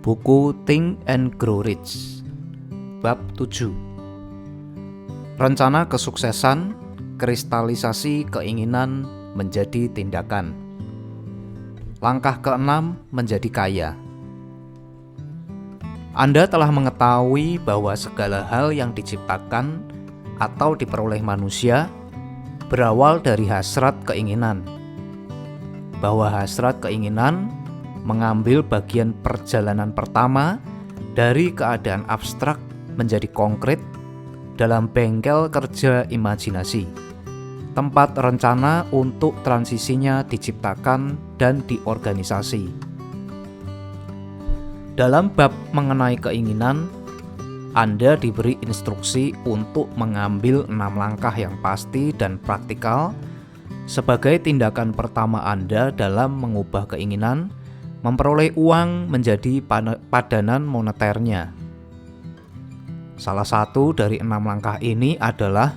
Buku Think and Grow Rich. Bab 7. Rencana kesuksesan, kristalisasi keinginan menjadi tindakan. Langkah ke-6, menjadi kaya. Anda telah mengetahui bahwa segala hal yang diciptakan atau diperoleh manusia berawal dari hasrat keinginan. Bahwa hasrat keinginan mengambil bagian perjalanan pertama dari keadaan abstrak menjadi konkret dalam bengkel kerja imajinasi, tempat rencana untuk transisinya diciptakan dan diorganisasi. Dalam bab mengenai keinginan, Anda diberi instruksi untuk mengambil 6 langkah yang pasti dan praktikal sebagai tindakan pertama Anda dalam mengubah keinginan memperoleh uang menjadi padanan moneternya. Salah satu dari 6 langkah ini adalah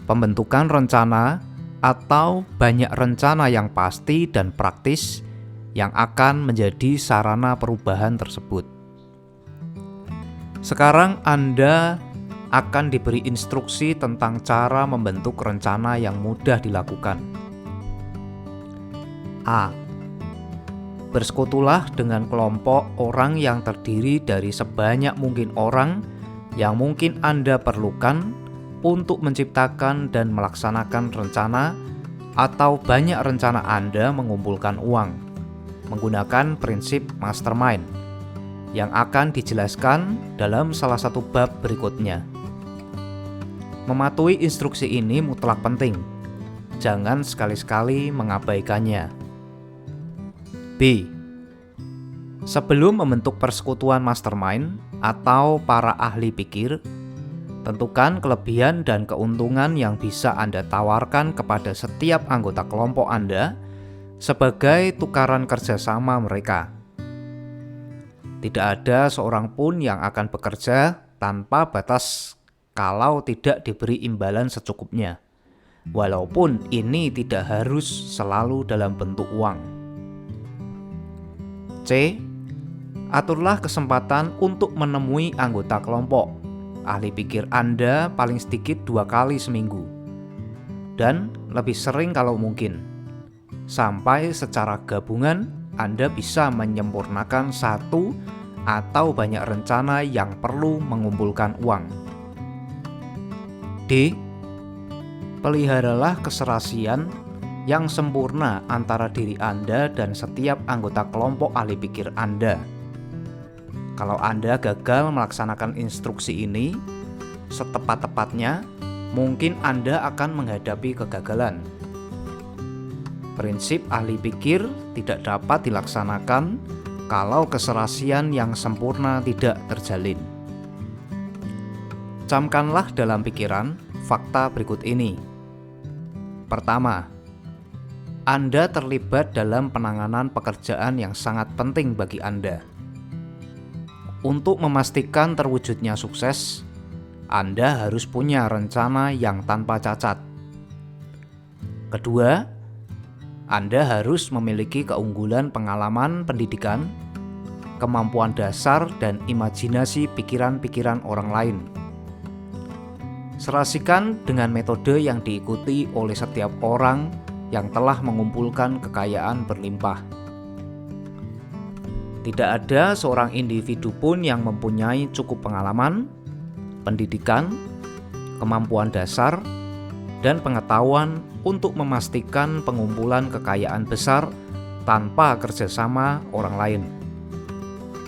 pembentukan rencana atau banyak rencana yang pasti dan praktis yang akan menjadi sarana perubahan tersebut. Sekarang Anda akan diberi instruksi tentang cara membentuk rencana yang mudah dilakukan. A. Bersekutulah dengan kelompok orang yang terdiri dari sebanyak mungkin orang yang mungkin Anda perlukan untuk menciptakan dan melaksanakan rencana atau banyak rencana Anda mengumpulkan uang menggunakan prinsip mastermind yang akan dijelaskan dalam salah satu bab berikutnya. Mematuhi instruksi ini mutlak penting. Jangan sekali-sekali mengabaikannya. B. Sebelum membentuk persekutuan mastermind atau para ahli pikir, tentukan kelebihan dan keuntungan yang bisa Anda tawarkan kepada setiap anggota kelompok Anda sebagai tukaran kerjasama mereka. Tidak ada seorang pun yang akan bekerja tanpa batas kalau tidak diberi imbalan secukupnya, walaupun ini tidak harus selalu dalam bentuk uang. C. Aturlah kesempatan untuk menemui anggota kelompok ahli pikir Anda paling sedikit 2 kali seminggu, dan lebih sering kalau mungkin, sampai secara gabungan Anda bisa menyempurnakan satu atau banyak rencana yang perlu mengumpulkan uang. D. Peliharalah keserasian yang sempurna antara diri Anda dan setiap anggota kelompok ahli pikir Anda. Kalau Anda gagal melaksanakan instruksi ini setepat-tepatnya, mungkin Anda akan menghadapi kegagalan. Prinsip ahli pikir tidak dapat dilaksanakan kalau keserasian yang sempurna tidak terjalin. Camkanlah dalam pikiran fakta berikut ini. Pertama, Anda terlibat dalam penanganan pekerjaan yang sangat penting bagi Anda. Untuk memastikan terwujudnya sukses, Anda harus punya rencana yang tanpa cacat. Kedua, Anda harus memiliki keunggulan pengalaman pendidikan, kemampuan dasar, dan imajinasi pikiran-pikiran orang lain. Serasikan dengan metode yang diikuti oleh setiap orang yang telah mengumpulkan kekayaan berlimpah. Tidak ada seorang individu pun yang mempunyai cukup pengalaman, pendidikan, kemampuan dasar, dan pengetahuan untuk memastikan pengumpulan kekayaan besar tanpa kerjasama orang lain.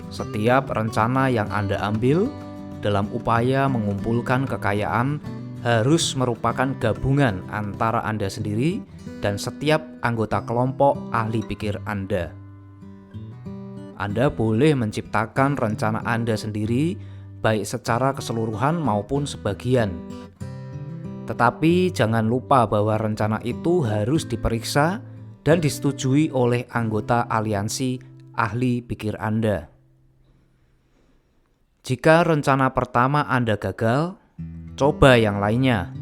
Setiap rencana yang Anda ambil dalam upaya mengumpulkan kekayaan harus merupakan gabungan antara Anda sendiri dan setiap anggota kelompok ahli pikir Anda. Anda boleh menciptakan rencana Anda sendiri, baik secara keseluruhan maupun sebagian. Tetapi jangan lupa bahwa rencana itu harus diperiksa dan disetujui oleh anggota aliansi ahli pikir Anda. Jika rencana pertama Anda gagal, coba yang lainnya.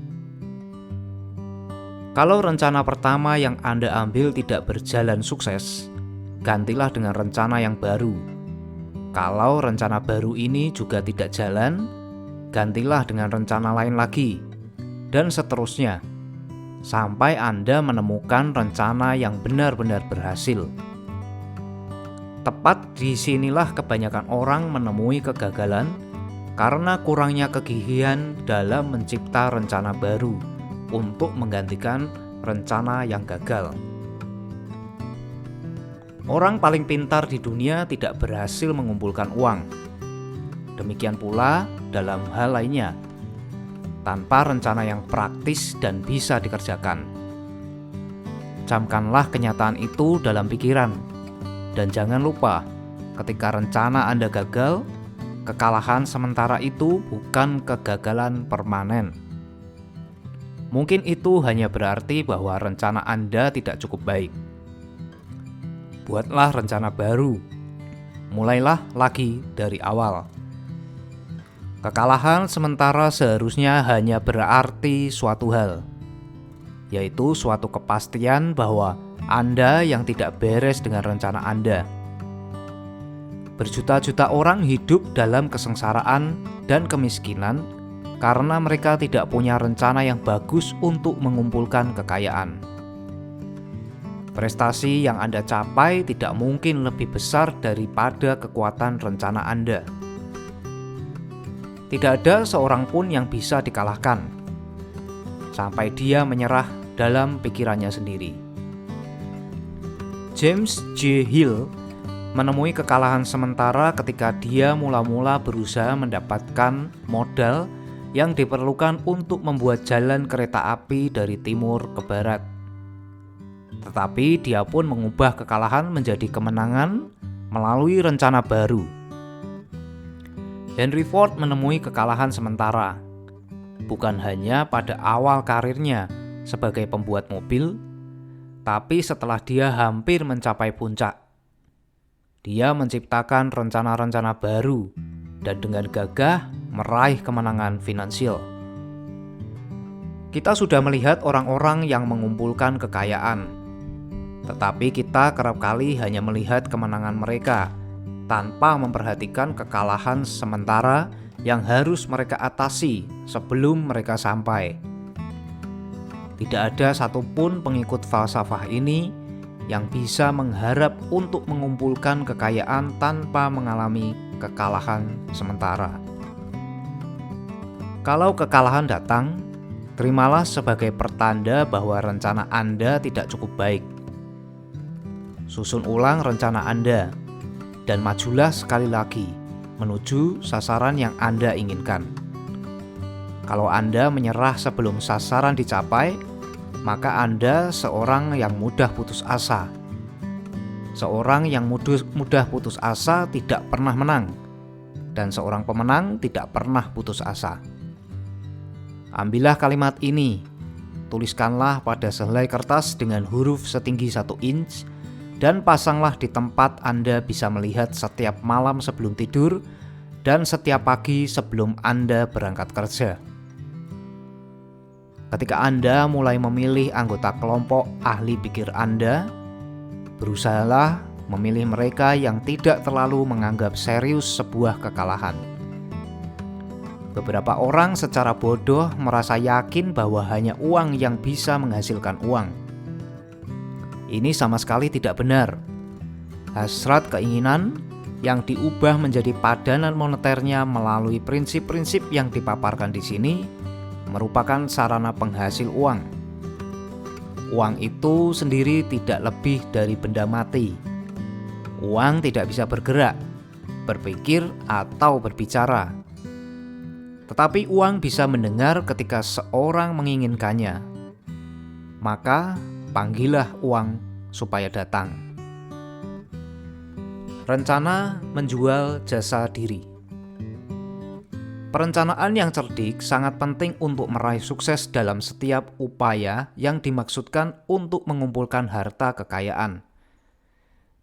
Kalau rencana pertama yang Anda ambil tidak berjalan sukses, gantilah dengan rencana yang baru. Kalau rencana baru ini juga tidak jalan, gantilah dengan rencana lain lagi, dan seterusnya, sampai Anda menemukan rencana yang benar-benar berhasil. Tepat disinilah kebanyakan orang menemui kegagalan karena kurangnya kegigihan dalam mencipta rencana baru untuk menggantikan rencana yang gagal. Orang paling pintar di dunia tidak berhasil mengumpulkan uang. Demikian pula dalam hal lainnya, tanpa rencana yang praktis dan bisa dikerjakan. Camkanlah kenyataan itu dalam pikiran, dan jangan lupa, ketika rencana Anda gagal, kekalahan sementara itu bukan kegagalan permanen. Mungkin itu hanya berarti bahwa rencana Anda tidak cukup baik. Buatlah rencana baru. Mulailah lagi dari awal. Kekalahan sementara seharusnya hanya berarti suatu hal, yaitu suatu kepastian bahwa Anda yang tidak beres dengan rencana Anda. Berjuta-juta orang hidup dalam kesengsaraan dan kemiskinan karena mereka tidak punya rencana yang bagus untuk mengumpulkan kekayaan. Prestasi yang Anda capai tidak mungkin lebih besar daripada kekuatan rencana Anda. Tidak ada seorang pun yang bisa dikalahkan, sampai dia menyerah dalam pikirannya sendiri. James J. Hill menemui kekalahan sementara ketika dia mula-mula berusaha mendapatkan modal yang diperlukan untuk membuat jalan kereta api dari timur ke barat. Tetapi dia pun mengubah kekalahan menjadi kemenangan melalui rencana baru. Henry Ford menemui kekalahan sementara, bukan hanya pada awal karirnya sebagai pembuat mobil, tapi setelah dia hampir mencapai puncak. Dia menciptakan rencana-rencana baru dan dengan gagah meraih kemenangan finansial. Kita sudah melihat orang-orang yang mengumpulkan kekayaan, tetapi kita kerap kali hanya melihat kemenangan mereka tanpa memperhatikan kekalahan sementara yang harus mereka atasi sebelum mereka sampai. Tidak ada satupun pengikut falsafah ini yang bisa mengharap untuk mengumpulkan kekayaan tanpa mengalami kekalahan sementara. Kalau kekalahan datang, terimalah sebagai pertanda bahwa rencana Anda tidak cukup baik. Susun ulang rencana Anda dan majulah sekali lagi menuju sasaran yang Anda inginkan. Kalau Anda menyerah sebelum sasaran dicapai, maka Anda seorang yang mudah putus asa. Seorang yang mudah putus asa tidak pernah menang, dan seorang pemenang tidak pernah putus asa. Ambillah kalimat ini, tuliskanlah pada sehelai kertas dengan huruf setinggi 1 inch, dan pasanglah di tempat Anda bisa melihat setiap malam sebelum tidur dan setiap pagi sebelum Anda berangkat kerja. Ketika Anda mulai memilih anggota kelompok ahli pikir Anda, berusahalah memilih mereka yang tidak terlalu menganggap serius sebuah kekalahan. Beberapa orang secara bodoh merasa yakin bahwa hanya uang yang bisa menghasilkan uang. Ini sama sekali tidak benar. Hasrat keinginan yang diubah menjadi padanan moneternya melalui prinsip-prinsip yang dipaparkan di sini merupakan sarana penghasil uang. Uang itu sendiri tidak lebih dari benda mati. Uang tidak bisa bergerak, berpikir, atau berbicara. Tetapi uang bisa mendengar ketika seorang menginginkannya. Maka panggillah uang supaya datang. Rencana menjual jasa diri. Perencanaan yang cerdik sangat penting untuk meraih sukses dalam setiap upaya yang dimaksudkan untuk mengumpulkan harta kekayaan.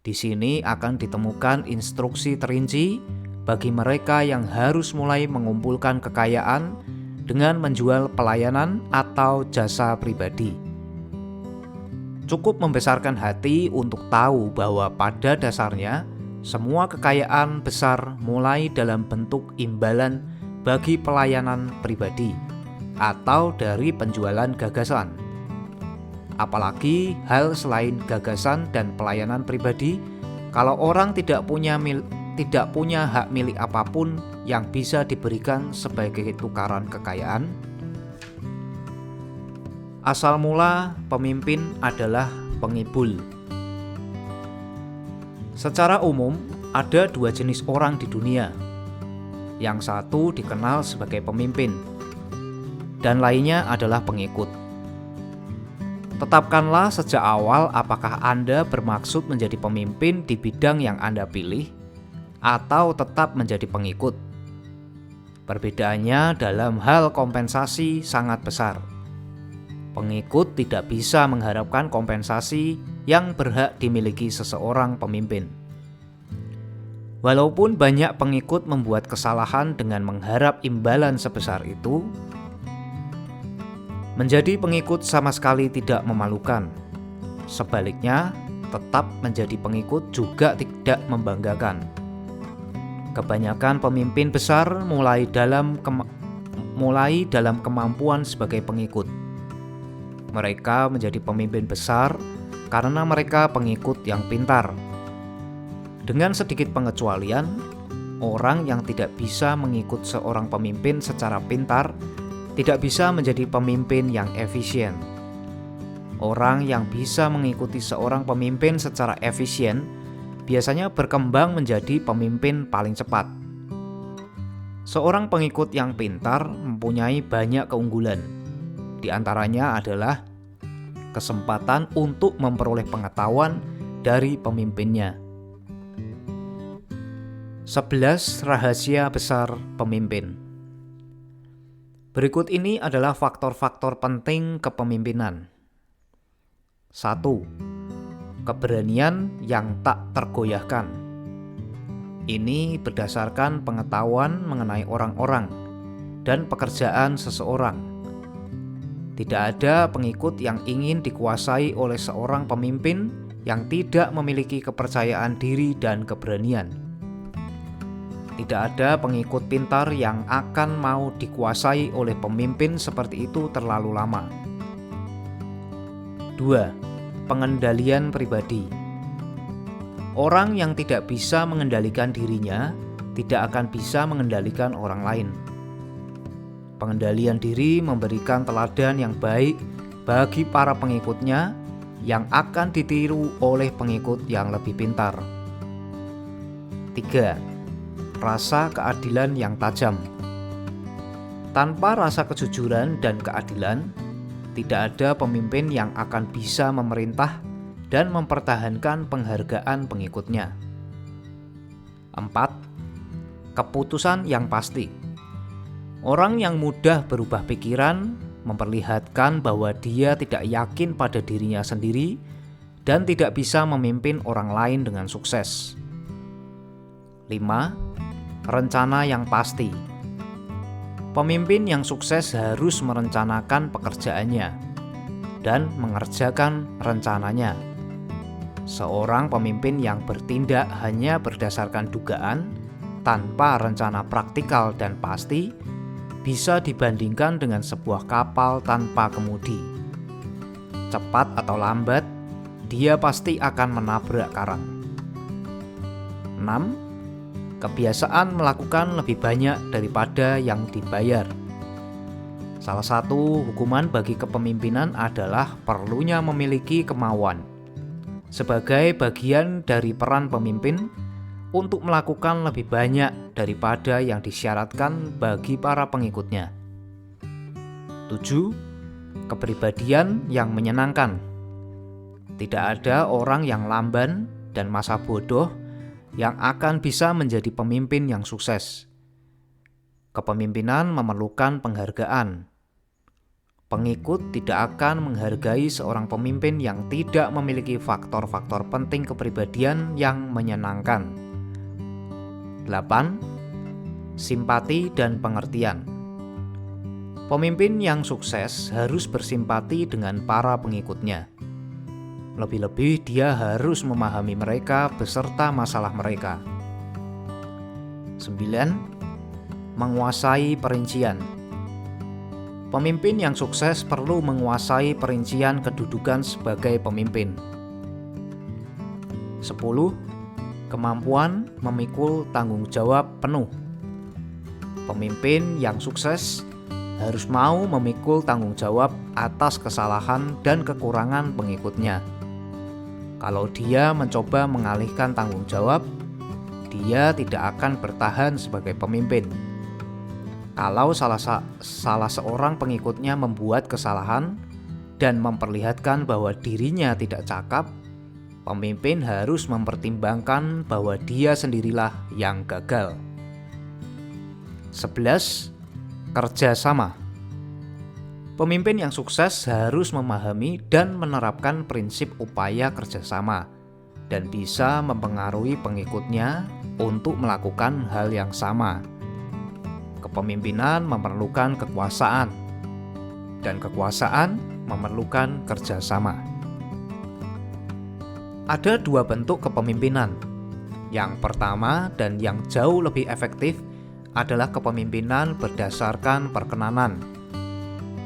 Di sini akan ditemukan instruksi terinci bagi mereka yang harus mulai mengumpulkan kekayaan dengan menjual pelayanan atau jasa pribadi. Cukup membesarkan hati untuk tahu bahwa pada dasarnya Semua kekayaan besar mulai dalam bentuk imbalan bagi pelayanan pribadi atau dari penjualan gagasan. Apalagi hal selain gagasan dan pelayanan pribadi, kalau orang tidak punya hak milik apapun yang bisa diberikan sebagai tukaran kekayaan. Asal mula pemimpin adalah pengibul. Secara umum, ada dua jenis orang di dunia. Yang satu dikenal sebagai pemimpin, dan lainnya adalah pengikut. Tetapkanlah sejak awal apakah Anda bermaksud menjadi pemimpin di bidang yang Anda pilih, atau tetap menjadi pengikut. Perbedaannya dalam hal kompensasi sangat besar. Pengikut tidak bisa mengharapkan kompensasi yang berhak dimiliki seseorang pemimpin. Walaupun banyak pengikut membuat kesalahan dengan mengharap imbalan sebesar itu, menjadi pengikut sama sekali tidak memalukan. Sebaliknya, tetap menjadi pengikut juga tidak membanggakan. Kebanyakan pemimpin besar mulai dalam kemampuan sebagai pengikut. Mereka menjadi pemimpin besar karena mereka pengikut yang pintar. Dengan sedikit pengecualian, orang yang tidak bisa mengikut seorang pemimpin secara pintar tidak bisa menjadi pemimpin yang efisien. Orang yang bisa mengikuti seorang pemimpin secara efisien biasanya berkembang menjadi pemimpin paling cepat. Seorang pengikut yang pintar mempunyai banyak keunggulan. Di antaranya adalah kesempatan untuk memperoleh pengetahuan dari pemimpinnya. 11 rahasia besar pemimpin. Berikut ini adalah faktor-faktor penting kepemimpinan. 1. Keberanian yang tak tergoyahkan. Ini berdasarkan pengetahuan mengenai orang-orang dan pekerjaan seseorang. Tidak ada pengikut yang ingin dikuasai oleh seorang pemimpin yang tidak memiliki kepercayaan diri dan keberanian. Tidak ada pengikut pintar yang akan mau dikuasai oleh pemimpin seperti itu terlalu lama. 2. Pengendalian pribadi. Orang yang tidak bisa mengendalikan dirinya tidak akan bisa mengendalikan orang lain. Pengendalian diri memberikan teladan yang baik bagi para pengikutnya yang akan ditiru oleh pengikut yang lebih pintar. 3. Rasa keadilan yang tajam. Tanpa rasa kejujuran dan keadilan, tidak ada pemimpin yang akan bisa memerintah dan mempertahankan penghargaan pengikutnya. 4. Keputusan yang pasti. Orang yang mudah berubah pikiran memperlihatkan bahwa dia tidak yakin pada dirinya sendiri dan tidak bisa memimpin orang lain dengan sukses. 5. Rencana yang pasti. Pemimpin yang sukses harus merencanakan pekerjaannya dan mengerjakan rencananya. Seorang pemimpin yang bertindak hanya berdasarkan dugaan tanpa rencana praktikal dan pasti bisa dibandingkan dengan sebuah kapal tanpa kemudi. Cepat atau lambat, dia pasti akan menabrak karang. 6. Kebiasaan melakukan lebih banyak daripada yang dibayar. Salah satu hukuman bagi kepemimpinan adalah perlunya memiliki kemauan. Sebagai bagian dari peran pemimpin, untuk melakukan lebih banyak daripada yang disyaratkan bagi para pengikutnya. 7. Kepribadian yang menyenangkan. Tidak ada orang yang lamban dan masa bodoh yang akan bisa menjadi pemimpin yang sukses. Kepemimpinan memerlukan penghargaan. Pengikut tidak akan menghargai seorang pemimpin yang tidak memiliki faktor-faktor penting kepribadian yang menyenangkan. 8. Simpati dan pengertian. Pemimpin yang sukses harus bersimpati dengan para pengikutnya. Lebih-lebih dia harus memahami mereka beserta masalah mereka. 9. Menguasai perincian. Pemimpin yang sukses perlu menguasai perincian kedudukan sebagai pemimpin. 10. Kemampuan memikul tanggung jawab penuh. Pemimpin yang sukses harus mau memikul tanggung jawab atas kesalahan dan kekurangan pengikutnya. Kalau dia mencoba mengalihkan tanggung jawab, dia tidak akan bertahan sebagai pemimpin. Kalau salah seorang pengikutnya membuat kesalahan dan memperlihatkan bahwa dirinya tidak cakap, pemimpin harus mempertimbangkan bahwa dia sendirilah yang gagal. 11. Kerjasama. Pemimpin yang sukses harus memahami dan menerapkan prinsip upaya kerjasama dan bisa mempengaruhi pengikutnya untuk melakukan hal yang sama. Kepemimpinan memerlukan kekuasaan, dan kekuasaan memerlukan kerjasama. Ada dua bentuk kepemimpinan. Yang pertama dan yang jauh lebih efektif adalah kepemimpinan berdasarkan perkenanan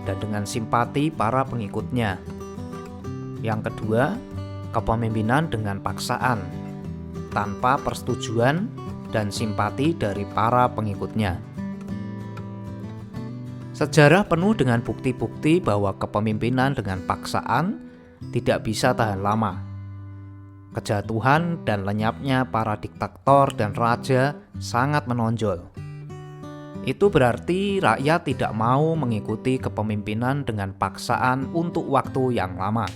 dan dengan simpati para pengikutnya. Yang kedua, kepemimpinan dengan paksaan, tanpa persetujuan dan simpati dari para pengikutnya. Sejarah penuh dengan bukti-bukti bahwa kepemimpinan dengan paksaan tidak bisa tahan lama. Kejatuhan dan lenyapnya para diktator dan raja sangat menonjol. Itu berarti rakyat tidak mau mengikuti kepemimpinan dengan paksaan untuk waktu yang lama.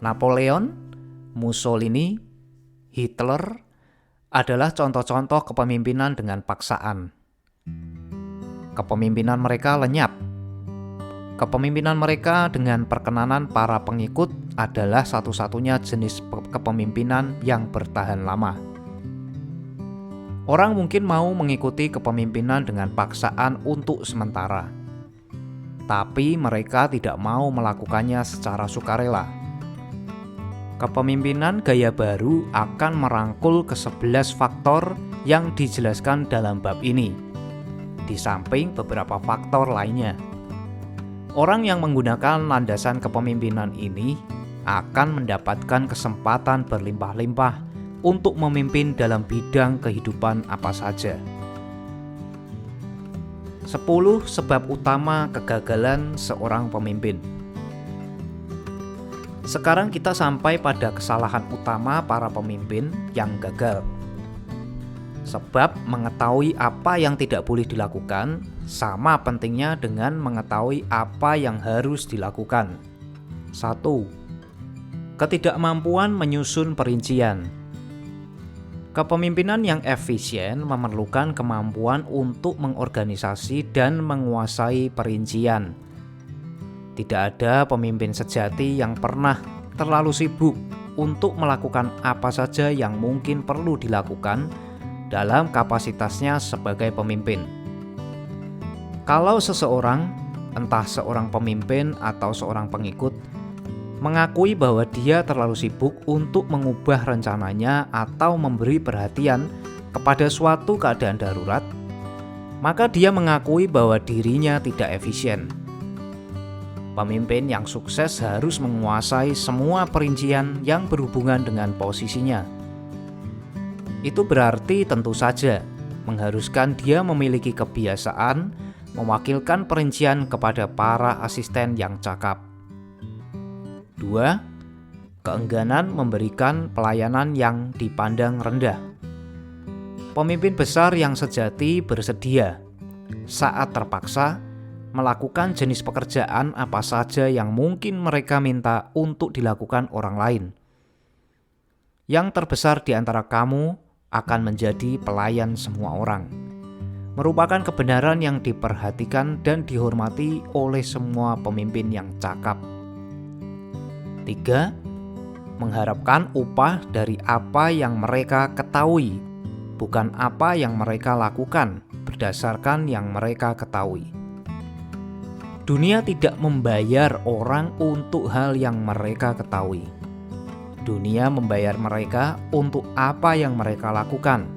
Napoleon, Mussolini, Hitler adalah contoh-contoh kepemimpinan dengan paksaan. Kepemimpinan mereka lenyap. Kepemimpinan mereka dengan perkenanan para pengikut adalah satu-satunya jenis kepemimpinan yang bertahan lama. Orang mungkin mau mengikuti kepemimpinan dengan paksaan untuk sementara, tapi mereka tidak mau melakukannya secara sukarela. Kepemimpinan gaya baru akan merangkul ke-11 faktor yang dijelaskan dalam bab ini, di samping beberapa faktor lainnya. Orang yang menggunakan landasan kepemimpinan ini akan mendapatkan kesempatan berlimpah-limpah untuk memimpin dalam bidang kehidupan apa saja. 10 sebab utama kegagalan seorang pemimpin. Sekarang kita sampai pada kesalahan utama para pemimpin yang gagal. Sebab mengetahui apa yang tidak boleh dilakukan sama pentingnya dengan mengetahui apa yang harus dilakukan. 1. Ketidakmampuan menyusun perincian. Kepemimpinan yang efisien memerlukan kemampuan untuk mengorganisasi dan menguasai perincian. Tidak ada pemimpin sejati yang pernah terlalu sibuk untuk melakukan apa saja yang mungkin perlu dilakukan dalam kapasitasnya sebagai pemimpin. Kalau seseorang, entah seorang pemimpin atau seorang pengikut, mengakui bahwa dia terlalu sibuk untuk mengubah rencananya atau memberi perhatian kepada suatu keadaan darurat, maka dia mengakui bahwa dirinya tidak efisien. Pemimpin yang sukses harus menguasai semua perincian yang berhubungan dengan posisinya. Itu berarti tentu saja mengharuskan dia memiliki kebiasaan mewakilkan perincian kepada para asisten yang cakap. 2. Keengganan memberikan pelayanan yang dipandang rendah. Pemimpin besar yang sejati bersedia, saat terpaksa, melakukan jenis pekerjaan apa saja yang mungkin mereka minta untuk dilakukan orang lain. Yang terbesar di antara kamu akan menjadi pelayan semua orang. Merupakan kebenaran yang diperhatikan dan dihormati oleh semua pemimpin yang cakap. 3. Mengharapkan upah dari apa yang mereka ketahui, bukan apa yang mereka lakukan berdasarkan yang mereka ketahui. Dunia tidak membayar orang untuk hal yang mereka ketahui. Dunia membayar mereka untuk apa yang mereka lakukan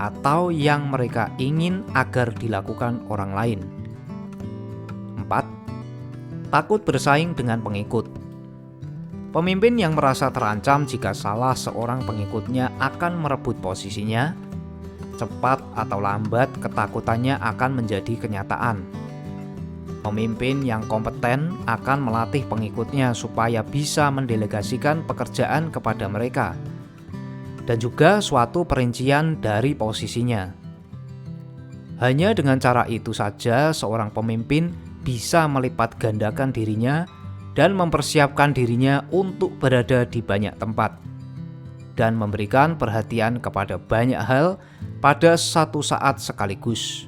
atau yang mereka ingin agar dilakukan orang lain. 4. Takut bersaing dengan pengikut. Pemimpin yang merasa terancam jika salah seorang pengikutnya akan merebut posisinya, cepat atau lambat ketakutannya akan menjadi kenyataan. Pemimpin yang kompeten akan melatih pengikutnya supaya bisa mendelegasikan pekerjaan kepada mereka, dan juga suatu perincian dari posisinya. Hanya dengan cara itu saja seorang pemimpin bisa melipat gandakan dirinya dan mempersiapkan dirinya untuk berada di banyak tempat, dan memberikan perhatian kepada banyak hal pada satu saat sekaligus.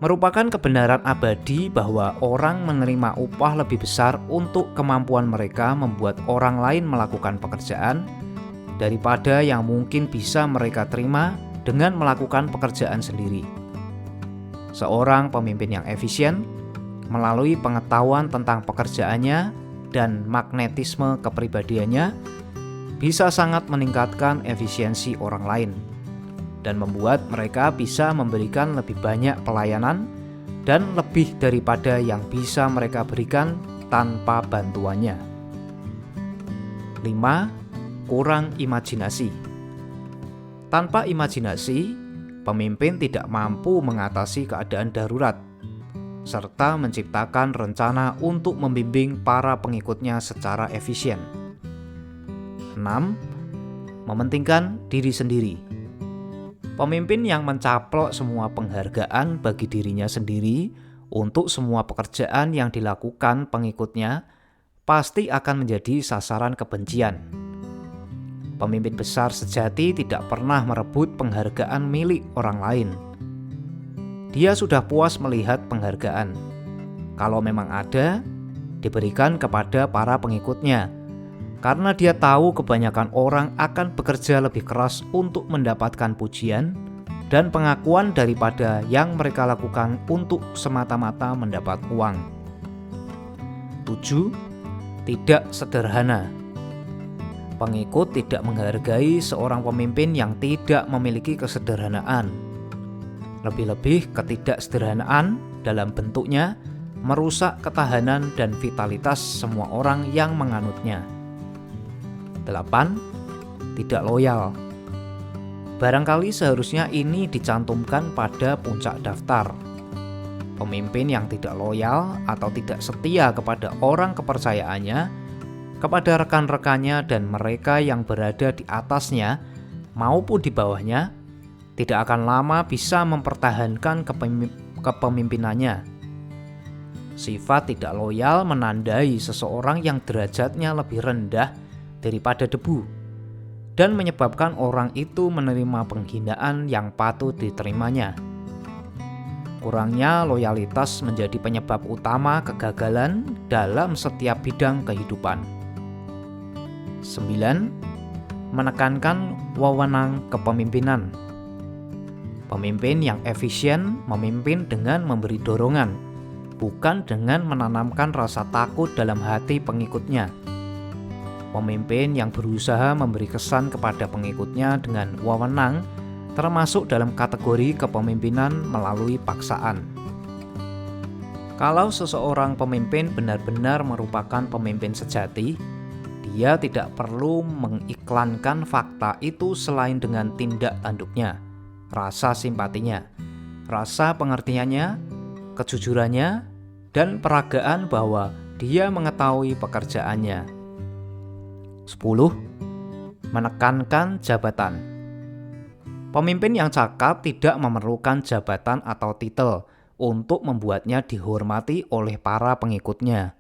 Merupakan kebenaran abadi bahwa orang menerima upah lebih besar untuk kemampuan mereka membuat orang lain melakukan pekerjaan daripada yang mungkin bisa mereka terima dengan melakukan pekerjaan sendiri. Seorang pemimpin yang efisien, melalui pengetahuan tentang pekerjaannya dan magnetisme kepribadiannya, bisa sangat meningkatkan efisiensi orang lain dan membuat mereka bisa memberikan lebih banyak pelayanan dan lebih daripada yang bisa mereka berikan tanpa bantuannya. 5. Kurang imajinasi. Tanpa imajinasi, pemimpin tidak mampu mengatasi keadaan darurat serta menciptakan rencana untuk membimbing para pengikutnya secara efisien. 6. Mementingkan diri sendiri. Pemimpin yang mencaplok semua penghargaan bagi dirinya sendiri untuk semua pekerjaan yang dilakukan pengikutnya pasti akan menjadi sasaran kebencian. Pemimpin besar sejati tidak pernah merebut penghargaan milik orang lain. Dia sudah puas melihat penghargaan. Kalau memang ada, diberikan kepada para pengikutnya, karena dia tahu kebanyakan orang akan bekerja lebih keras untuk mendapatkan pujian dan pengakuan daripada yang mereka lakukan untuk semata-mata mendapat uang. 7. Tidak sederhana. Pengikut tidak menghargai seorang pemimpin yang tidak memiliki kesederhanaan. Lebih-lebih ketidaksederhanaan dalam bentuknya merusak ketahanan dan vitalitas semua orang yang menganutnya. 8. Tidak loyal. Barangkali seharusnya ini dicantumkan pada puncak daftar. Pemimpin yang tidak loyal atau tidak setia kepada orang kepercayaannya, kepada rekan-rekannya dan mereka yang berada di atasnya maupun di bawahnya, tidak akan lama bisa mempertahankan kepemimpinannya. Sifat tidak loyal menandai seseorang yang derajatnya lebih rendah daripada debu dan menyebabkan orang itu menerima penghinaan yang patut diterimanya. Kurangnya loyalitas menjadi penyebab utama kegagalan dalam setiap bidang kehidupan. 9. Menekankan wewenang kepemimpinan. Pemimpin yang efisien memimpin dengan memberi dorongan, bukan dengan menanamkan rasa takut dalam hati pengikutnya. Pemimpin yang berusaha memberi kesan kepada pengikutnya dengan wewenang termasuk dalam kategori kepemimpinan melalui paksaan. Kalau seseorang pemimpin benar-benar merupakan pemimpin sejati, dia tidak perlu mengiklankan fakta itu selain dengan tindak tanduknya, rasa simpatinya, rasa pengertiannya, kejujurannya, dan peragaan bahwa dia mengetahui pekerjaannya. 10. Menekankan jabatan. Pemimpin yang cakap tidak memerlukan jabatan atau titel untuk membuatnya dihormati oleh para pengikutnya.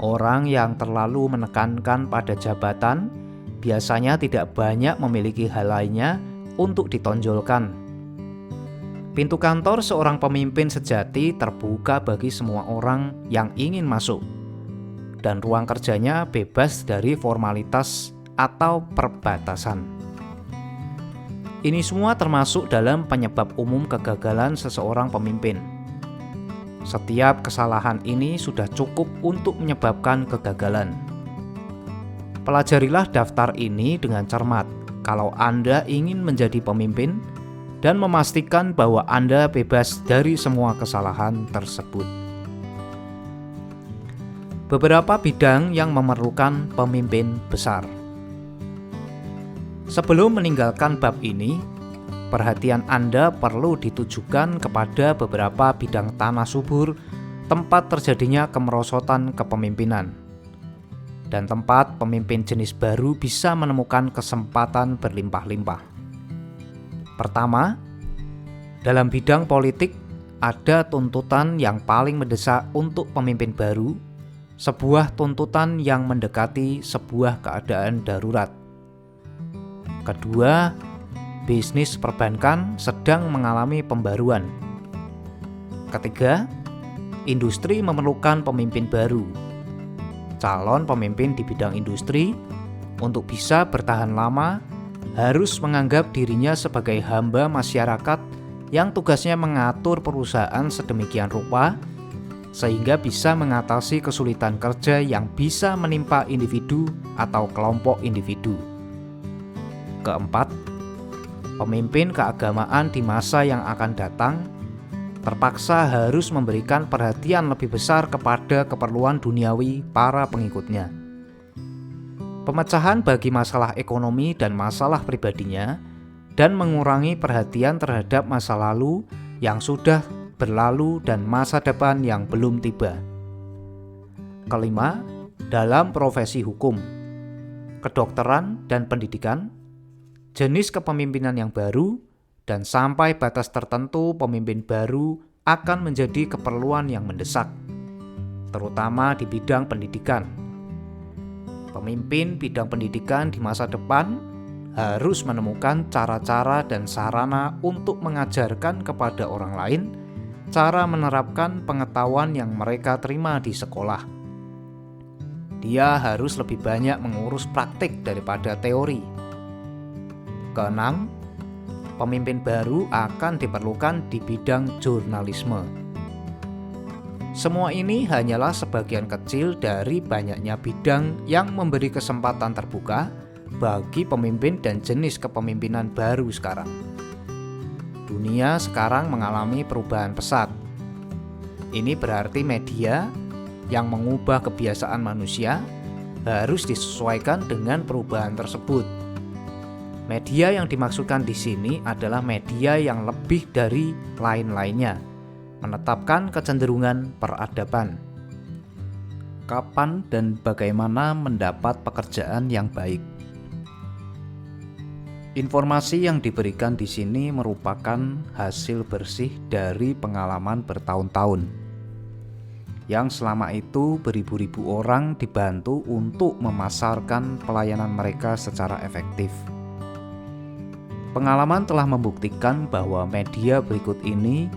Orang yang terlalu menekankan pada jabatan biasanya tidak banyak memiliki hal lainnya untuk ditonjolkan. Pintu kantor seorang pemimpin sejati terbuka bagi semua orang yang ingin masuk, dan ruang kerjanya bebas dari formalitas atau perbatasan. Ini semua termasuk dalam penyebab umum kegagalan seseorang pemimpin. Setiap kesalahan ini sudah cukup untuk menyebabkan kegagalan. Pelajarilah daftar ini dengan cermat kalau Anda ingin menjadi pemimpin dan memastikan bahwa Anda bebas dari semua kesalahan tersebut. Beberapa bidang yang memerlukan pemimpin besar. Sebelum meninggalkan bab ini, perhatian Anda perlu ditujukan kepada beberapa bidang tanah subur tempat terjadinya kemerosotan kepemimpinan dan tempat pemimpin jenis baru bisa menemukan kesempatan berlimpah-limpah. Pertama, dalam bidang politik ada tuntutan yang paling mendesak untuk pemimpin baru, sebuah tuntutan yang mendekati sebuah keadaan darurat. Kedua, bisnis perbankan sedang mengalami pembaruan. Ketiga, industri memerlukan pemimpin baru. Calon pemimpin di bidang industri untuk bisa bertahan lama harus menganggap dirinya sebagai hamba masyarakat yang tugasnya mengatur perusahaan sedemikian rupa sehingga bisa mengatasi kesulitan kerja yang bisa menimpa individu atau kelompok individu. Keempat, pemimpin keagamaan di masa yang akan datang terpaksa harus memberikan perhatian lebih besar kepada keperluan duniawi para pengikutnya. Pemecahan bagi masalah ekonomi dan masalah pribadinya, dan mengurangi perhatian terhadap masa lalu yang sudah berlalu dan masa depan yang belum tiba. Kelima, dalam profesi hukum, kedokteran dan pendidikan, jenis kepemimpinan yang baru, dan sampai batas tertentu pemimpin baru akan menjadi keperluan yang mendesak, terutama di bidang pendidikan. Pemimpin bidang pendidikan di masa depan harus menemukan cara-cara dan sarana untuk mengajarkan kepada orang lain cara menerapkan pengetahuan yang mereka terima di sekolah. Dia harus lebih banyak mengurus praktik daripada teori. Keenam, pemimpin baru akan diperlukan di bidang jurnalisme. Semua ini hanyalah sebagian kecil dari banyaknya bidang yang memberi kesempatan terbuka bagi pemimpin dan jenis kepemimpinan baru sekarang. Dunia sekarang mengalami perubahan pesat. Ini berarti media yang mengubah kebiasaan manusia harus disesuaikan dengan perubahan tersebut. Media yang dimaksudkan di sini adalah media yang lebih dari lain-lainnya, menetapkan kecenderungan peradaban. Kapan dan bagaimana mendapat pekerjaan yang baik? Informasi yang diberikan di sini merupakan hasil bersih dari pengalaman bertahun-tahun, yang selama itu beribu-ribu orang dibantu untuk memasarkan pelayanan mereka secara efektif. Pengalaman telah membuktikan bahwa media berikut ini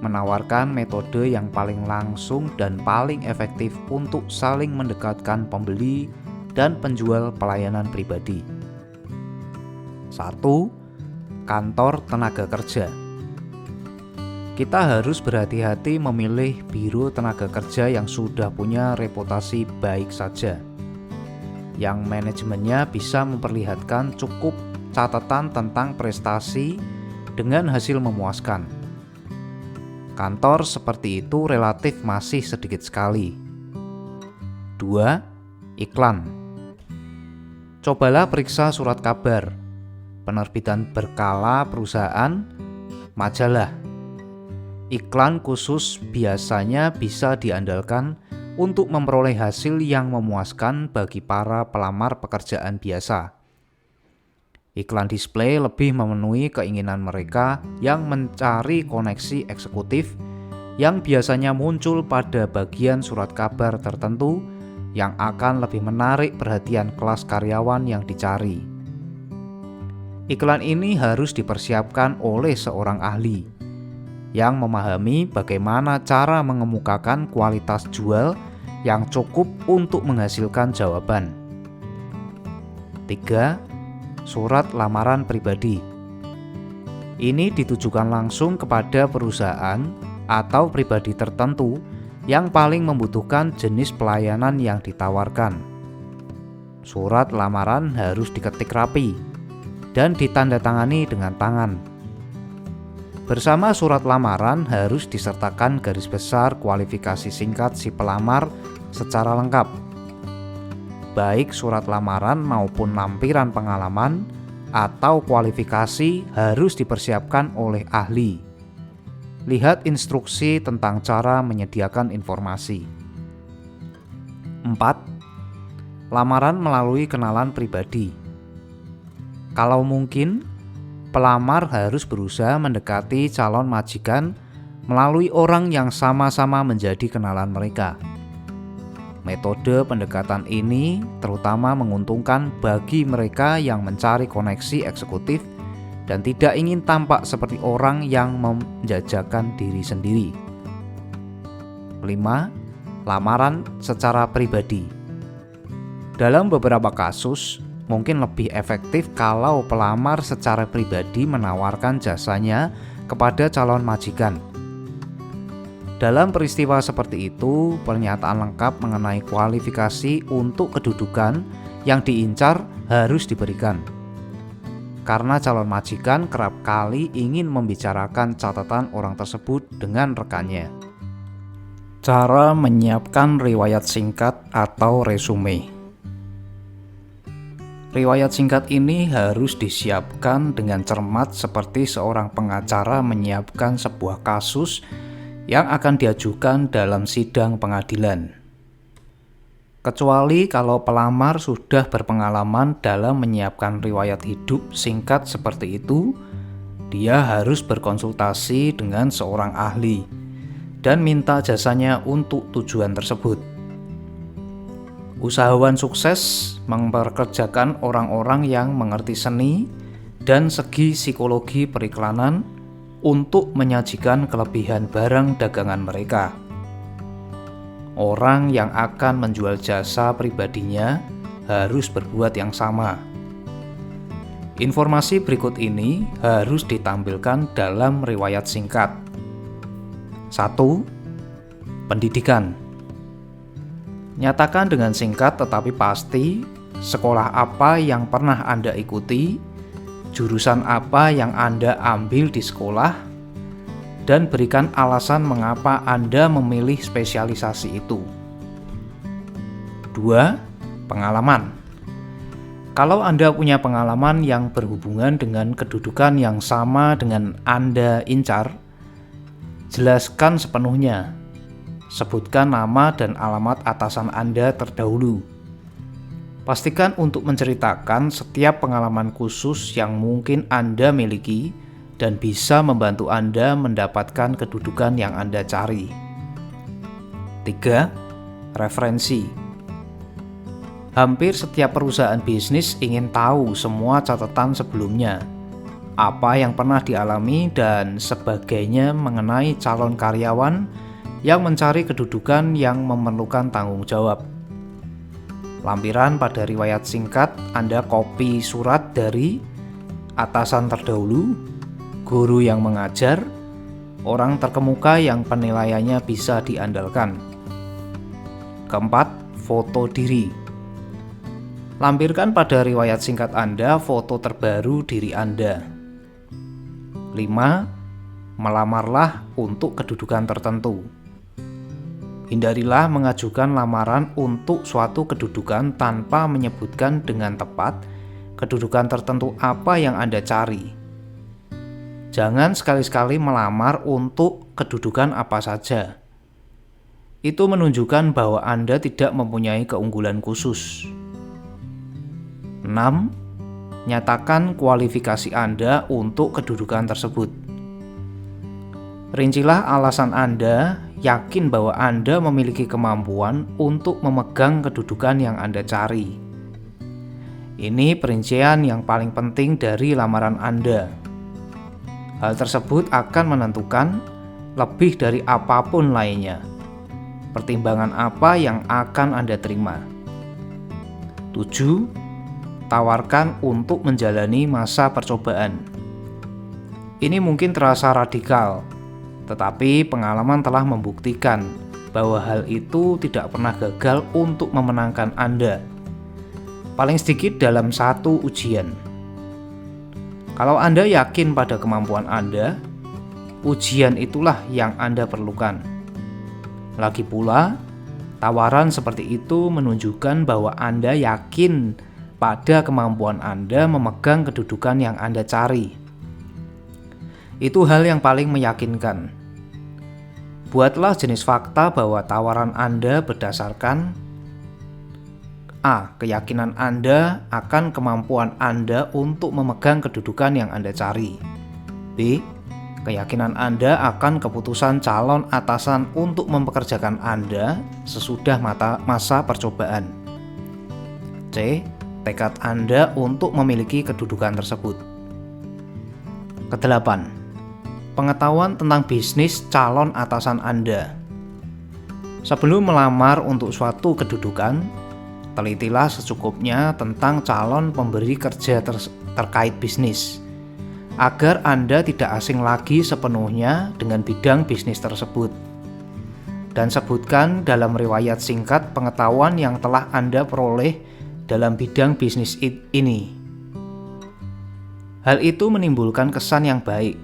menawarkan metode yang paling langsung dan paling efektif untuk saling mendekatkan pembeli dan penjual pelayanan pribadi. 1. Kantor tenaga kerja. Kita harus berhati-hati memilih biro tenaga kerja yang sudah punya reputasi baik saja, yang manajemennya bisa memperlihatkan cukup catatan tentang prestasi dengan hasil memuaskan. Kantor seperti itu relatif masih sedikit sekali. 2. Iklan. Cobalah periksa surat kabar, penerbitan berkala perusahaan, majalah. Iklan khusus biasanya bisa diandalkan untuk memperoleh hasil yang memuaskan bagi para pelamar pekerjaan biasa. Iklan display lebih memenuhi keinginan mereka yang mencari koneksi eksekutif yang biasanya muncul pada bagian surat kabar tertentu yang akan lebih menarik perhatian kelas karyawan yang dicari. Iklan ini harus dipersiapkan oleh seorang ahli yang memahami bagaimana cara mengemukakan kualitas jual yang cukup untuk menghasilkan jawaban. 3. Surat lamaran pribadi. Ini ditujukan langsung kepada perusahaan atau pribadi tertentu yang paling membutuhkan jenis pelayanan yang ditawarkan. Surat lamaran harus diketik rapi dan ditandatangani dengan tangan. Bersama surat lamaran harus disertakan garis besar kualifikasi singkat si pelamar secara lengkap. Baik surat lamaran maupun lampiran pengalaman atau kualifikasi harus dipersiapkan oleh ahli. Lihat instruksi tentang cara menyediakan informasi. 4. Lamaran melalui kenalan pribadi. Kalau mungkin, pelamar harus berusaha mendekati calon majikan melalui orang yang sama-sama menjadi kenalan mereka. Metode pendekatan ini terutama menguntungkan bagi mereka yang mencari koneksi eksekutif dan tidak ingin tampak seperti orang yang menjajakan diri sendiri. 5. Lamaran secara pribadi. Dalam beberapa kasus, mungkin lebih efektif kalau pelamar secara pribadi menawarkan jasanya kepada calon majikan. Dalam peristiwa seperti itu, pernyataan lengkap mengenai kualifikasi untuk kedudukan yang diincar harus diberikan. Karena calon majikan kerap kali ingin membicarakan catatan orang tersebut dengan rekannya. Cara menyiapkan riwayat singkat atau resume. Riwayat singkat ini harus disiapkan dengan cermat seperti seorang pengacara menyiapkan sebuah kasus yang akan diajukan dalam sidang pengadilan. Kecuali kalau pelamar sudah berpengalaman dalam menyiapkan riwayat hidup singkat seperti itu, dia harus berkonsultasi dengan seorang ahli dan minta jasanya untuk tujuan tersebut. Usahawan sukses memperkerjakan orang-orang yang mengerti seni dan segi psikologi periklanan untuk menyajikan kelebihan barang dagangan mereka. Orang yang akan menjual jasa pribadinya harus berbuat yang sama. Informasi berikut ini harus ditampilkan dalam riwayat singkat. 1. Pendidikan. Nyatakan dengan singkat tetapi pasti sekolah apa yang pernah Anda ikuti, jurusan apa yang Anda ambil di sekolah, dan berikan alasan mengapa Anda memilih spesialisasi itu. 2. Pengalaman. Kalau Anda punya pengalaman yang berhubungan dengan kedudukan yang sama dengan Anda incar, jelaskan sepenuhnya. Sebutkan nama dan alamat atasan Anda terdahulu. Pastikan untuk menceritakan setiap pengalaman khusus yang mungkin Anda miliki dan bisa membantu Anda mendapatkan kedudukan yang Anda cari. 3. Referensi. Hampir setiap perusahaan bisnis ingin tahu semua catatan sebelumnya, apa yang pernah dialami dan sebagainya mengenai calon karyawan yang mencari kedudukan yang memerlukan tanggung jawab. Lampiran pada riwayat singkat Anda copy surat dari atasan terdahulu, guru yang mengajar, orang terkemuka yang penilaiannya bisa diandalkan. 4. Foto diri. Lampirkan pada riwayat singkat Anda foto terbaru diri Anda. 5. Melamarlah untuk kedudukan tertentu. Hindarilah mengajukan lamaran untuk suatu kedudukan tanpa menyebutkan dengan tepat kedudukan tertentu apa yang Anda cari. Jangan sekali-sekali melamar untuk kedudukan apa saja. Itu menunjukkan bahwa Anda tidak mempunyai keunggulan khusus. 6. Nyatakan kualifikasi Anda untuk kedudukan tersebut. Rincilah alasan Anda yakin bahwa Anda memiliki kemampuan untuk memegang kedudukan yang Anda cari. Ini perincian yang paling penting dari lamaran Anda. Hal tersebut akan menentukan lebih dari apapun lainnya, pertimbangan apa yang akan Anda terima. 7. Tawarkan untuk menjalani masa percobaan. Ini mungkin terasa radikal, Tetapi pengalaman telah membuktikan bahwa hal itu tidak pernah gagal untuk memenangkan Anda, paling sedikit dalam satu ujian. Kalau Anda yakin pada kemampuan Anda, ujian itulah yang Anda perlukan. Lagi pula, tawaran seperti itu menunjukkan bahwa Anda yakin pada kemampuan Anda memegang kedudukan yang Anda cari. Itu hal yang paling meyakinkan. Buatlah jenis fakta bahwa tawaran Anda berdasarkan A. Keyakinan Anda akan kemampuan Anda untuk memegang kedudukan yang Anda cari. B. Keyakinan Anda akan keputusan calon atasan untuk mempekerjakan Anda sesudah masa percobaan. C. Tekad Anda untuk memiliki kedudukan tersebut. Kedelapan, pengetahuan tentang bisnis calon atasan Anda. Sebelum melamar untuk suatu kedudukan, telitilah secukupnya tentang calon pemberi kerja terkait bisnis, agar Anda tidak asing lagi sepenuhnya dengan bidang bisnis tersebut. Dan sebutkan dalam riwayat singkat pengetahuan yang telah Anda peroleh dalam bidang bisnis ini. Hal itu menimbulkan kesan yang baik,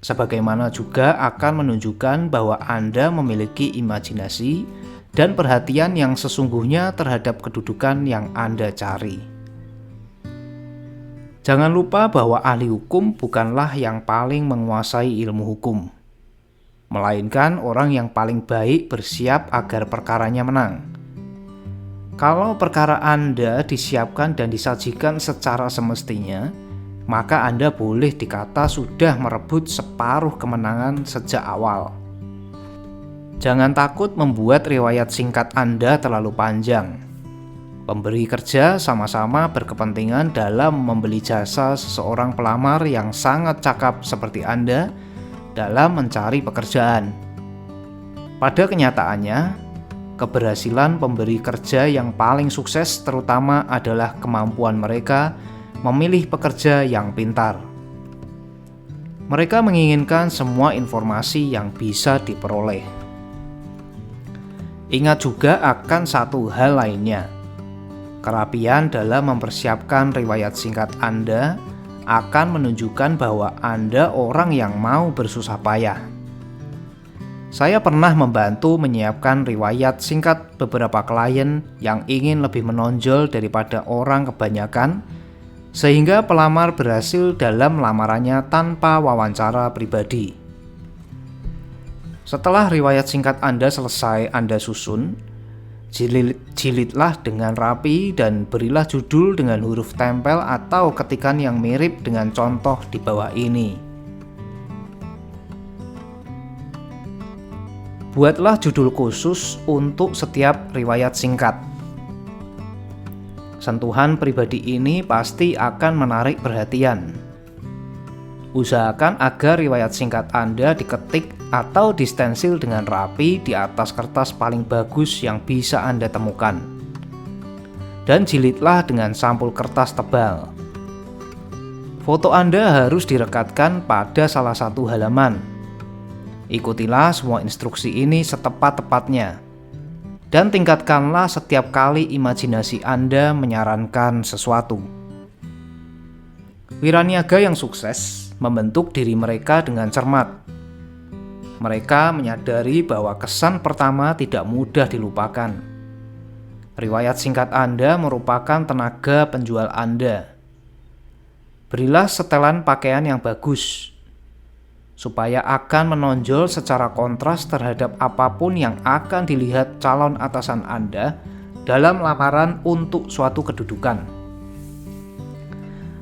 sebagaimana juga akan menunjukkan bahwa Anda memiliki imajinasi dan perhatian yang sesungguhnya terhadap kedudukan yang Anda cari. Jangan lupa bahwa ahli hukum bukanlah yang paling menguasai ilmu hukum, melainkan orang yang paling baik bersiap agar perkaranya menang. Kalau perkara Anda disiapkan dan disajikan secara semestinya, maka Anda boleh dikata sudah merebut separuh kemenangan sejak awal. Jangan takut membuat riwayat singkat Anda terlalu panjang. Pemberi kerja sama-sama berkepentingan dalam membeli jasa seseorang pelamar yang sangat cakap seperti Anda dalam mencari pekerjaan. Pada kenyataannya, keberhasilan pemberi kerja yang paling sukses terutama adalah kemampuan mereka memilih pekerja yang pintar. Mereka menginginkan semua informasi yang bisa diperoleh. Ingat juga akan satu hal lainnya. Kerapian dalam mempersiapkan riwayat singkat Anda akan menunjukkan bahwa Anda orang yang mau bersusah payah. Saya pernah membantu menyiapkan riwayat singkat beberapa klien yang ingin lebih menonjol daripada orang kebanyakan, sehingga pelamar berhasil dalam lamarannya tanpa wawancara pribadi. Setelah riwayat singkat Anda selesai Anda susun, jilidlah dengan rapi dan berilah judul dengan huruf tempel atau ketikan yang mirip dengan contoh di bawah ini. Buatlah judul khusus untuk setiap riwayat singkat. Sentuhan pribadi ini pasti akan menarik perhatian. Usahakan agar riwayat singkat Anda diketik atau distensil dengan rapi di atas kertas paling bagus yang bisa Anda temukan. Dan jilidlah dengan sampul kertas tebal. Foto Anda harus direkatkan pada salah satu halaman. Ikutilah semua instruksi ini setepat-tepatnya. Dan tingkatkanlah setiap kali imajinasi Anda menyarankan sesuatu. Wiraniaga yang sukses membentuk diri mereka dengan cermat. Mereka menyadari bahwa kesan pertama tidak mudah dilupakan. Riwayat singkat Anda merupakan tenaga penjual Anda. Berilah setelan pakaian yang bagus, supaya akan menonjol secara kontras terhadap apapun yang akan dilihat calon atasan Anda dalam lamaran untuk suatu kedudukan.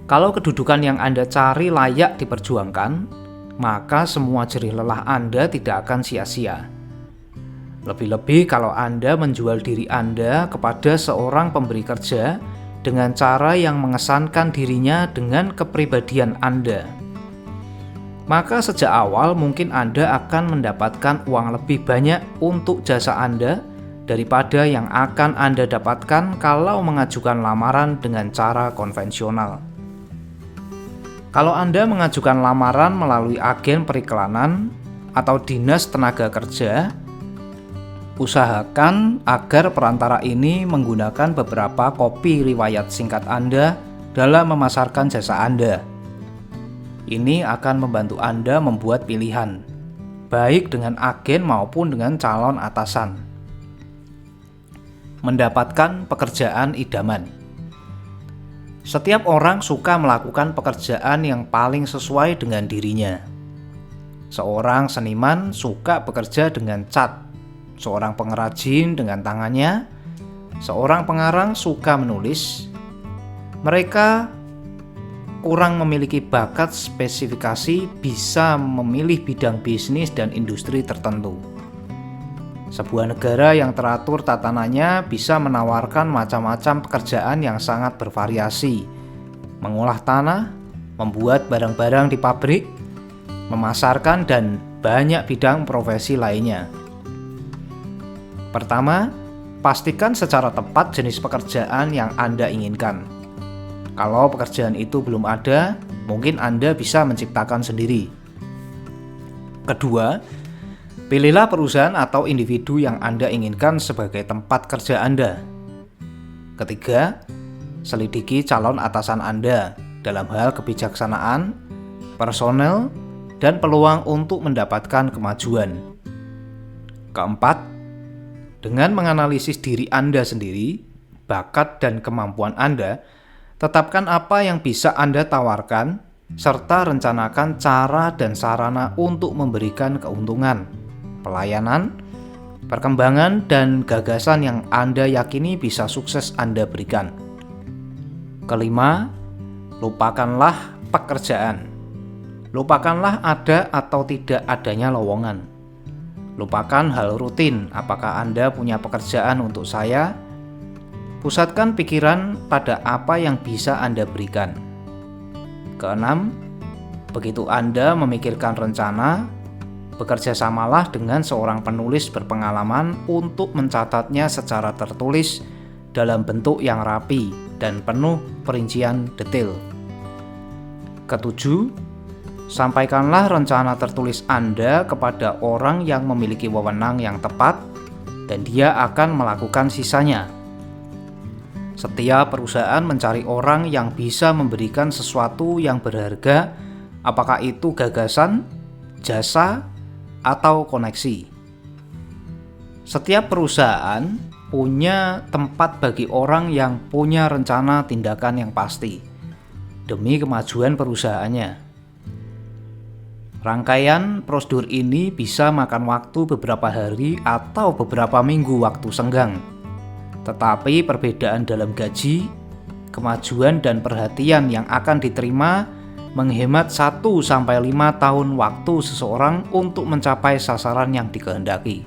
Kalau kedudukan yang Anda cari layak diperjuangkan, maka semua jerih lelah Anda tidak akan sia-sia. Lebih-lebih kalau Anda menjual diri Anda kepada seorang pemberi kerja dengan cara yang mengesankan dirinya dengan kepribadian Anda. Maka sejak awal mungkin Anda akan mendapatkan uang lebih banyak untuk jasa Anda daripada yang akan Anda dapatkan kalau mengajukan lamaran dengan cara konvensional. Kalau Anda mengajukan lamaran melalui agen periklanan, atau Dinas Tenaga Kerja, usahakan agar perantara ini menggunakan beberapa kopi riwayat singkat Anda dalam memasarkan jasa Anda. Ini akan membantu Anda membuat pilihan, baik dengan agen maupun dengan calon atasan. Mendapatkan pekerjaan idaman. Setiap orang suka melakukan pekerjaan yang paling sesuai dengan dirinya. Seorang seniman suka bekerja dengan cat, seorang pengrajin dengan tangannya, seorang pengarang suka menulis. Mereka kurang memiliki bakat spesifikasi bisa memilih bidang bisnis dan industri tertentu. Sebuah negara yang teratur tatanannya bisa menawarkan macam-macam pekerjaan yang sangat bervariasi. Mengolah tanah, membuat barang-barang di pabrik, memasarkan, dan banyak bidang profesi lainnya. Pertama, pastikan secara tepat jenis pekerjaan yang Anda inginkan. Kalau pekerjaan itu belum ada, mungkin Anda bisa menciptakan sendiri. Kedua, pilihlah perusahaan atau individu yang Anda inginkan sebagai tempat kerja Anda. Ketiga, selidiki calon atasan Anda dalam hal kebijaksanaan, personel, dan peluang untuk mendapatkan kemajuan. Keempat, dengan menganalisis diri Anda sendiri, bakat dan kemampuan Anda, tetapkan apa yang bisa Anda tawarkan, serta rencanakan cara dan sarana untuk memberikan keuntungan, pelayanan, perkembangan, dan gagasan yang Anda yakini bisa sukses Anda berikan. Kelima, lupakanlah pekerjaan. Lupakanlah ada atau tidak adanya lowongan. Lupakan hal rutin, apakah Anda punya pekerjaan untuk saya? Pusatkan pikiran pada apa yang bisa Anda berikan. Keenam, begitu Anda memikirkan rencana, bekerja samalah dengan seorang penulis berpengalaman untuk mencatatnya secara tertulis dalam bentuk yang rapi dan penuh perincian detail. Ketujuh, sampaikanlah rencana tertulis Anda kepada orang yang memiliki wewenang yang tepat dan dia akan melakukan sisanya. Setiap perusahaan mencari orang yang bisa memberikan sesuatu yang berharga, apakah itu gagasan, jasa, atau koneksi. Setiap perusahaan punya tempat bagi orang yang punya rencana tindakan yang pasti demi kemajuan perusahaannya. Rangkaian prosedur ini bisa makan waktu beberapa hari atau beberapa minggu waktu senggang. Tetapi perbedaan dalam gaji, kemajuan, dan perhatian yang akan diterima menghemat 1-5 tahun waktu seseorang untuk mencapai sasaran yang dikehendaki.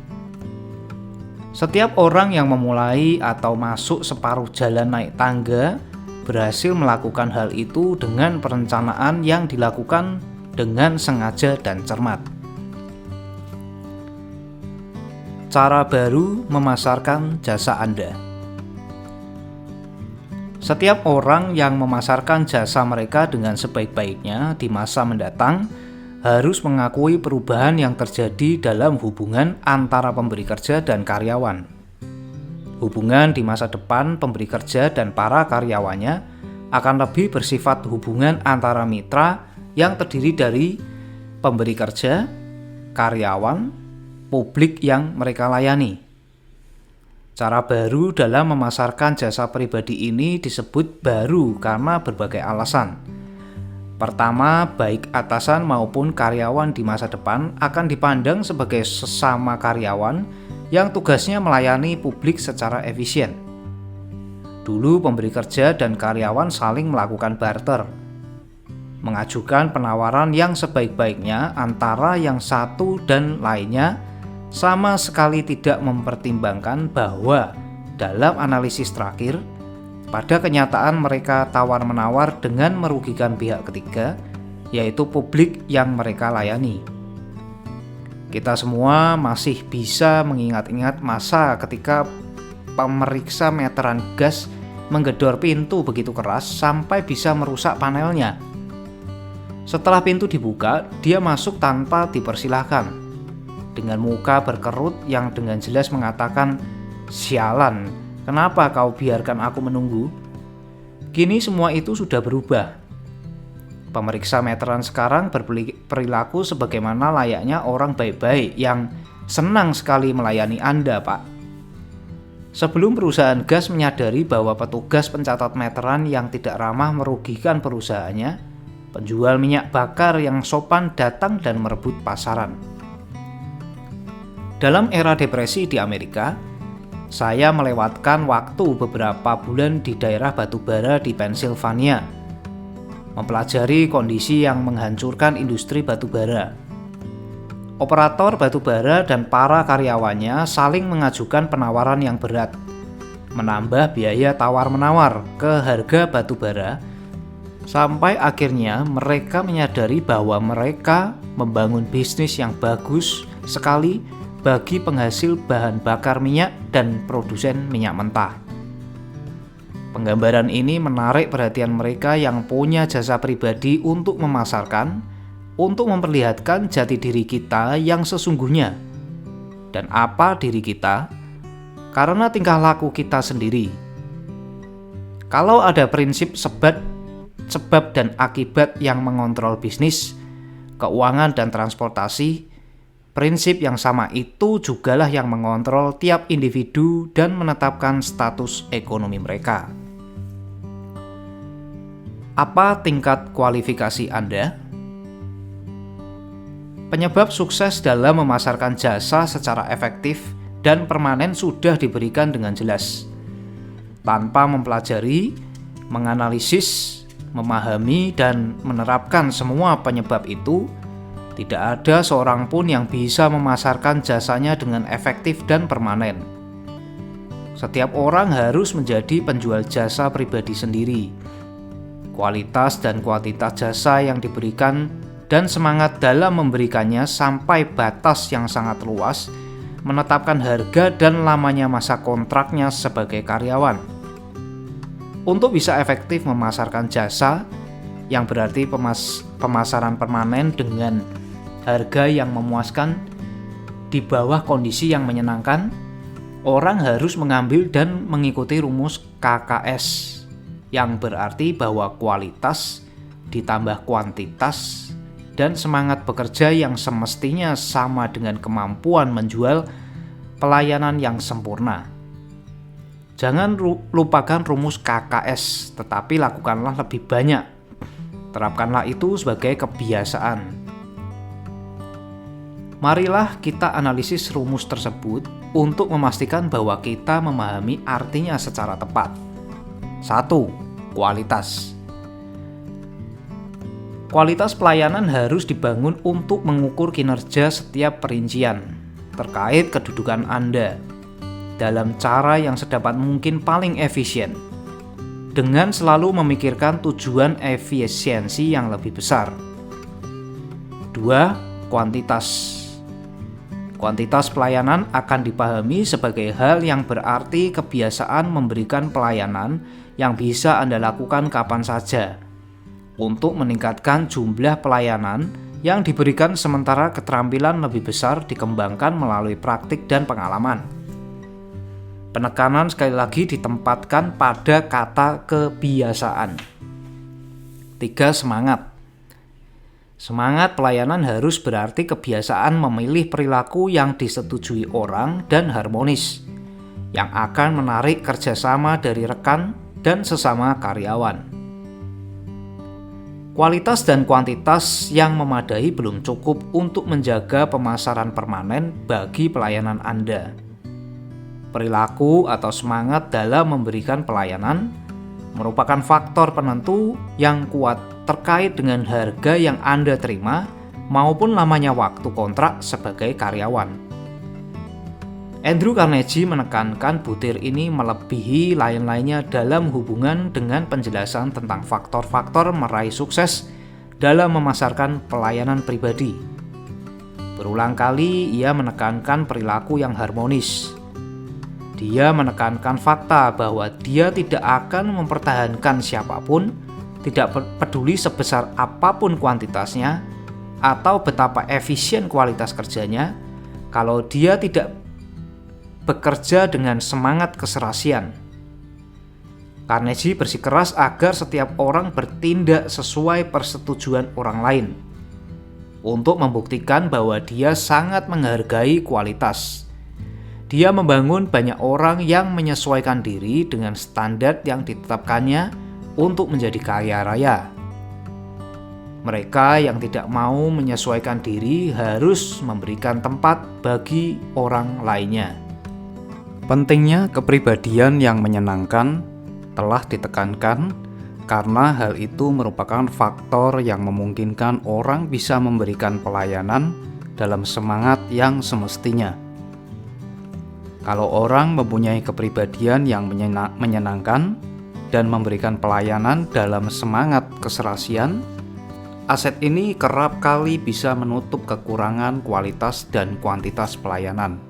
Setiap orang yang memulai atau masuk separuh jalan naik tangga berhasil melakukan hal itu dengan perencanaan yang dilakukan dengan sengaja dan cermat. Cara baru memasarkan jasa Anda. Setiap orang yang memasarkan jasa mereka dengan sebaik-baiknya di masa mendatang harus mengakui perubahan yang terjadi dalam hubungan antara pemberi kerja dan karyawan. Hubungan di masa depan pemberi kerja dan para karyawannya akan lebih bersifat hubungan antara mitra yang terdiri dari pemberi kerja, karyawan, publik yang mereka layani. Cara baru dalam memasarkan jasa pribadi ini disebut baru karena berbagai alasan. Pertama, baik atasan maupun karyawan di masa depan akan dipandang sebagai sesama karyawan yang tugasnya melayani publik secara efisien. Dulu pemberi kerja dan karyawan saling melakukan barter, mengajukan penawaran yang sebaik-baiknya antara yang satu dan lainnya, sama sekali tidak mempertimbangkan bahwa dalam analisis terakhir, pada kenyataan mereka tawar-menawar dengan merugikan pihak ketiga, yaitu publik yang mereka layani. Kita semua masih bisa mengingat-ingat masa ketika pemeriksa meteran gas menggedor pintu begitu keras sampai bisa merusak panelnya. Setelah pintu dibuka, dia masuk tanpa dipersilahkan. dengan muka berkerut yang dengan jelas mengatakan, "Sialan, kenapa kau biarkan aku menunggu?" Kini semua itu sudah berubah. Pemeriksa meteran sekarang berperilaku sebagaimana layaknya orang baik-baik yang senang sekali melayani Anda, Pak. Sebelum perusahaan gas menyadari bahwa petugas pencatat meteran yang tidak ramah merugikan perusahaannya, penjual minyak bakar yang sopan datang dan merebut pasaran. Dalam era depresi di Amerika, saya melewatkan waktu beberapa bulan di daerah batubara di Pennsylvania, mempelajari kondisi yang menghancurkan industri batubara. Operator batubara dan para karyawannya saling mengajukan penawaran yang berat, menambah biaya tawar-menawar ke harga batubara, sampai akhirnya mereka menyadari bahwa mereka membangun bisnis yang bagus sekali bagi penghasil bahan bakar minyak dan produsen minyak mentah. Penggambaran ini menarik perhatian mereka yang punya jasa pribadi untuk memasarkan, untuk memperlihatkan jati diri kita yang sesungguhnya. Dan apa diri kita? Karena tingkah laku kita sendiri. Kalau ada prinsip sebab dan akibat yang mengontrol bisnis, keuangan dan transportasi, prinsip yang sama itu jugalah yang mengontrol tiap individu dan menetapkan status ekonomi mereka. Apa tingkat kualifikasi Anda? Penyebab sukses dalam memasarkan jasa secara efektif dan permanen sudah diberikan dengan jelas. Tanpa mempelajari, menganalisis, memahami, dan menerapkan semua penyebab itu, tidak ada seorang pun yang bisa memasarkan jasanya dengan efektif dan permanen. Setiap orang harus menjadi penjual jasa pribadi sendiri. Kualitas dan kuantitas jasa yang diberikan dan semangat dalam memberikannya sampai batas yang sangat luas, menetapkan harga dan lamanya masa kontraknya sebagai karyawan. Untuk bisa efektif memasarkan jasa, yang berarti pemasaran permanen dengan harga yang memuaskan di bawah kondisi yang menyenangkan, orang harus mengambil dan mengikuti rumus KKS, yang berarti bahwa kualitas ditambah kuantitas dan semangat bekerja yang semestinya sama dengan kemampuan menjual pelayanan yang sempurna. Jangan lupakan rumus KKS, tetapi lakukanlah lebih banyak. Terapkanlah itu sebagai kebiasaan. Marilah kita analisis rumus tersebut untuk memastikan bahwa kita memahami artinya secara tepat. 1. Kualitas. Kualitas pelayanan harus dibangun untuk mengukur kinerja setiap perincian terkait kedudukan Anda dalam cara yang sedapat mungkin paling efisien, dengan selalu memikirkan tujuan efisiensi yang lebih besar. 2. Kuantitas. Kuantitas pelayanan akan dipahami sebagai hal yang berarti kebiasaan memberikan pelayanan yang bisa Anda lakukan kapan saja untuk meningkatkan jumlah pelayanan yang diberikan sementara keterampilan lebih besar dikembangkan melalui praktik dan pengalaman. Penekanan sekali lagi ditempatkan pada kata kebiasaan. 3. Semangat. Semangat pelayanan harus berarti kebiasaan memilih perilaku yang disetujui orang dan harmonis, yang akan menarik kerjasama dari rekan dan sesama karyawan. Kualitas dan kuantitas yang memadai belum cukup untuk menjaga pemasaran permanen bagi pelayanan Anda. Perilaku atau semangat dalam memberikan pelayanan merupakan faktor penentu yang kuat terkait dengan harga yang Anda terima maupun lamanya waktu kontrak sebagai karyawan. Andrew Carnegie menekankan butir ini melebihi lain-lainnya dalam hubungan dengan penjelasan tentang faktor-faktor meraih sukses dalam memasarkan pelayanan pribadi. Berulang kali ia menekankan perilaku yang harmonis. Dia menekankan fakta bahwa dia tidak akan mempertahankan siapapun, tidak peduli sebesar apapun kuantitasnya atau betapa efisien kualitas kerjanya, kalau dia tidak bekerja dengan semangat keserasian. Carnegie bersikeras agar setiap orang bertindak sesuai persetujuan orang lain untuk membuktikan bahwa dia sangat menghargai kualitas. Dia membangun banyak orang yang menyesuaikan diri dengan standar yang ditetapkannya untuk menjadi kaya raya. Mereka yang tidak mau menyesuaikan diri harus memberikan tempat bagi orang lainnya. Pentingnya kepribadian yang menyenangkan telah ditekankan karena hal itu merupakan faktor yang memungkinkan orang bisa memberikan pelayanan dalam semangat yang semestinya. Kalau orang mempunyai kepribadian yang menyenangkan dan memberikan pelayanan dalam semangat keserasian, aset ini kerap kali bisa menutup kekurangan kualitas dan kuantitas pelayanan.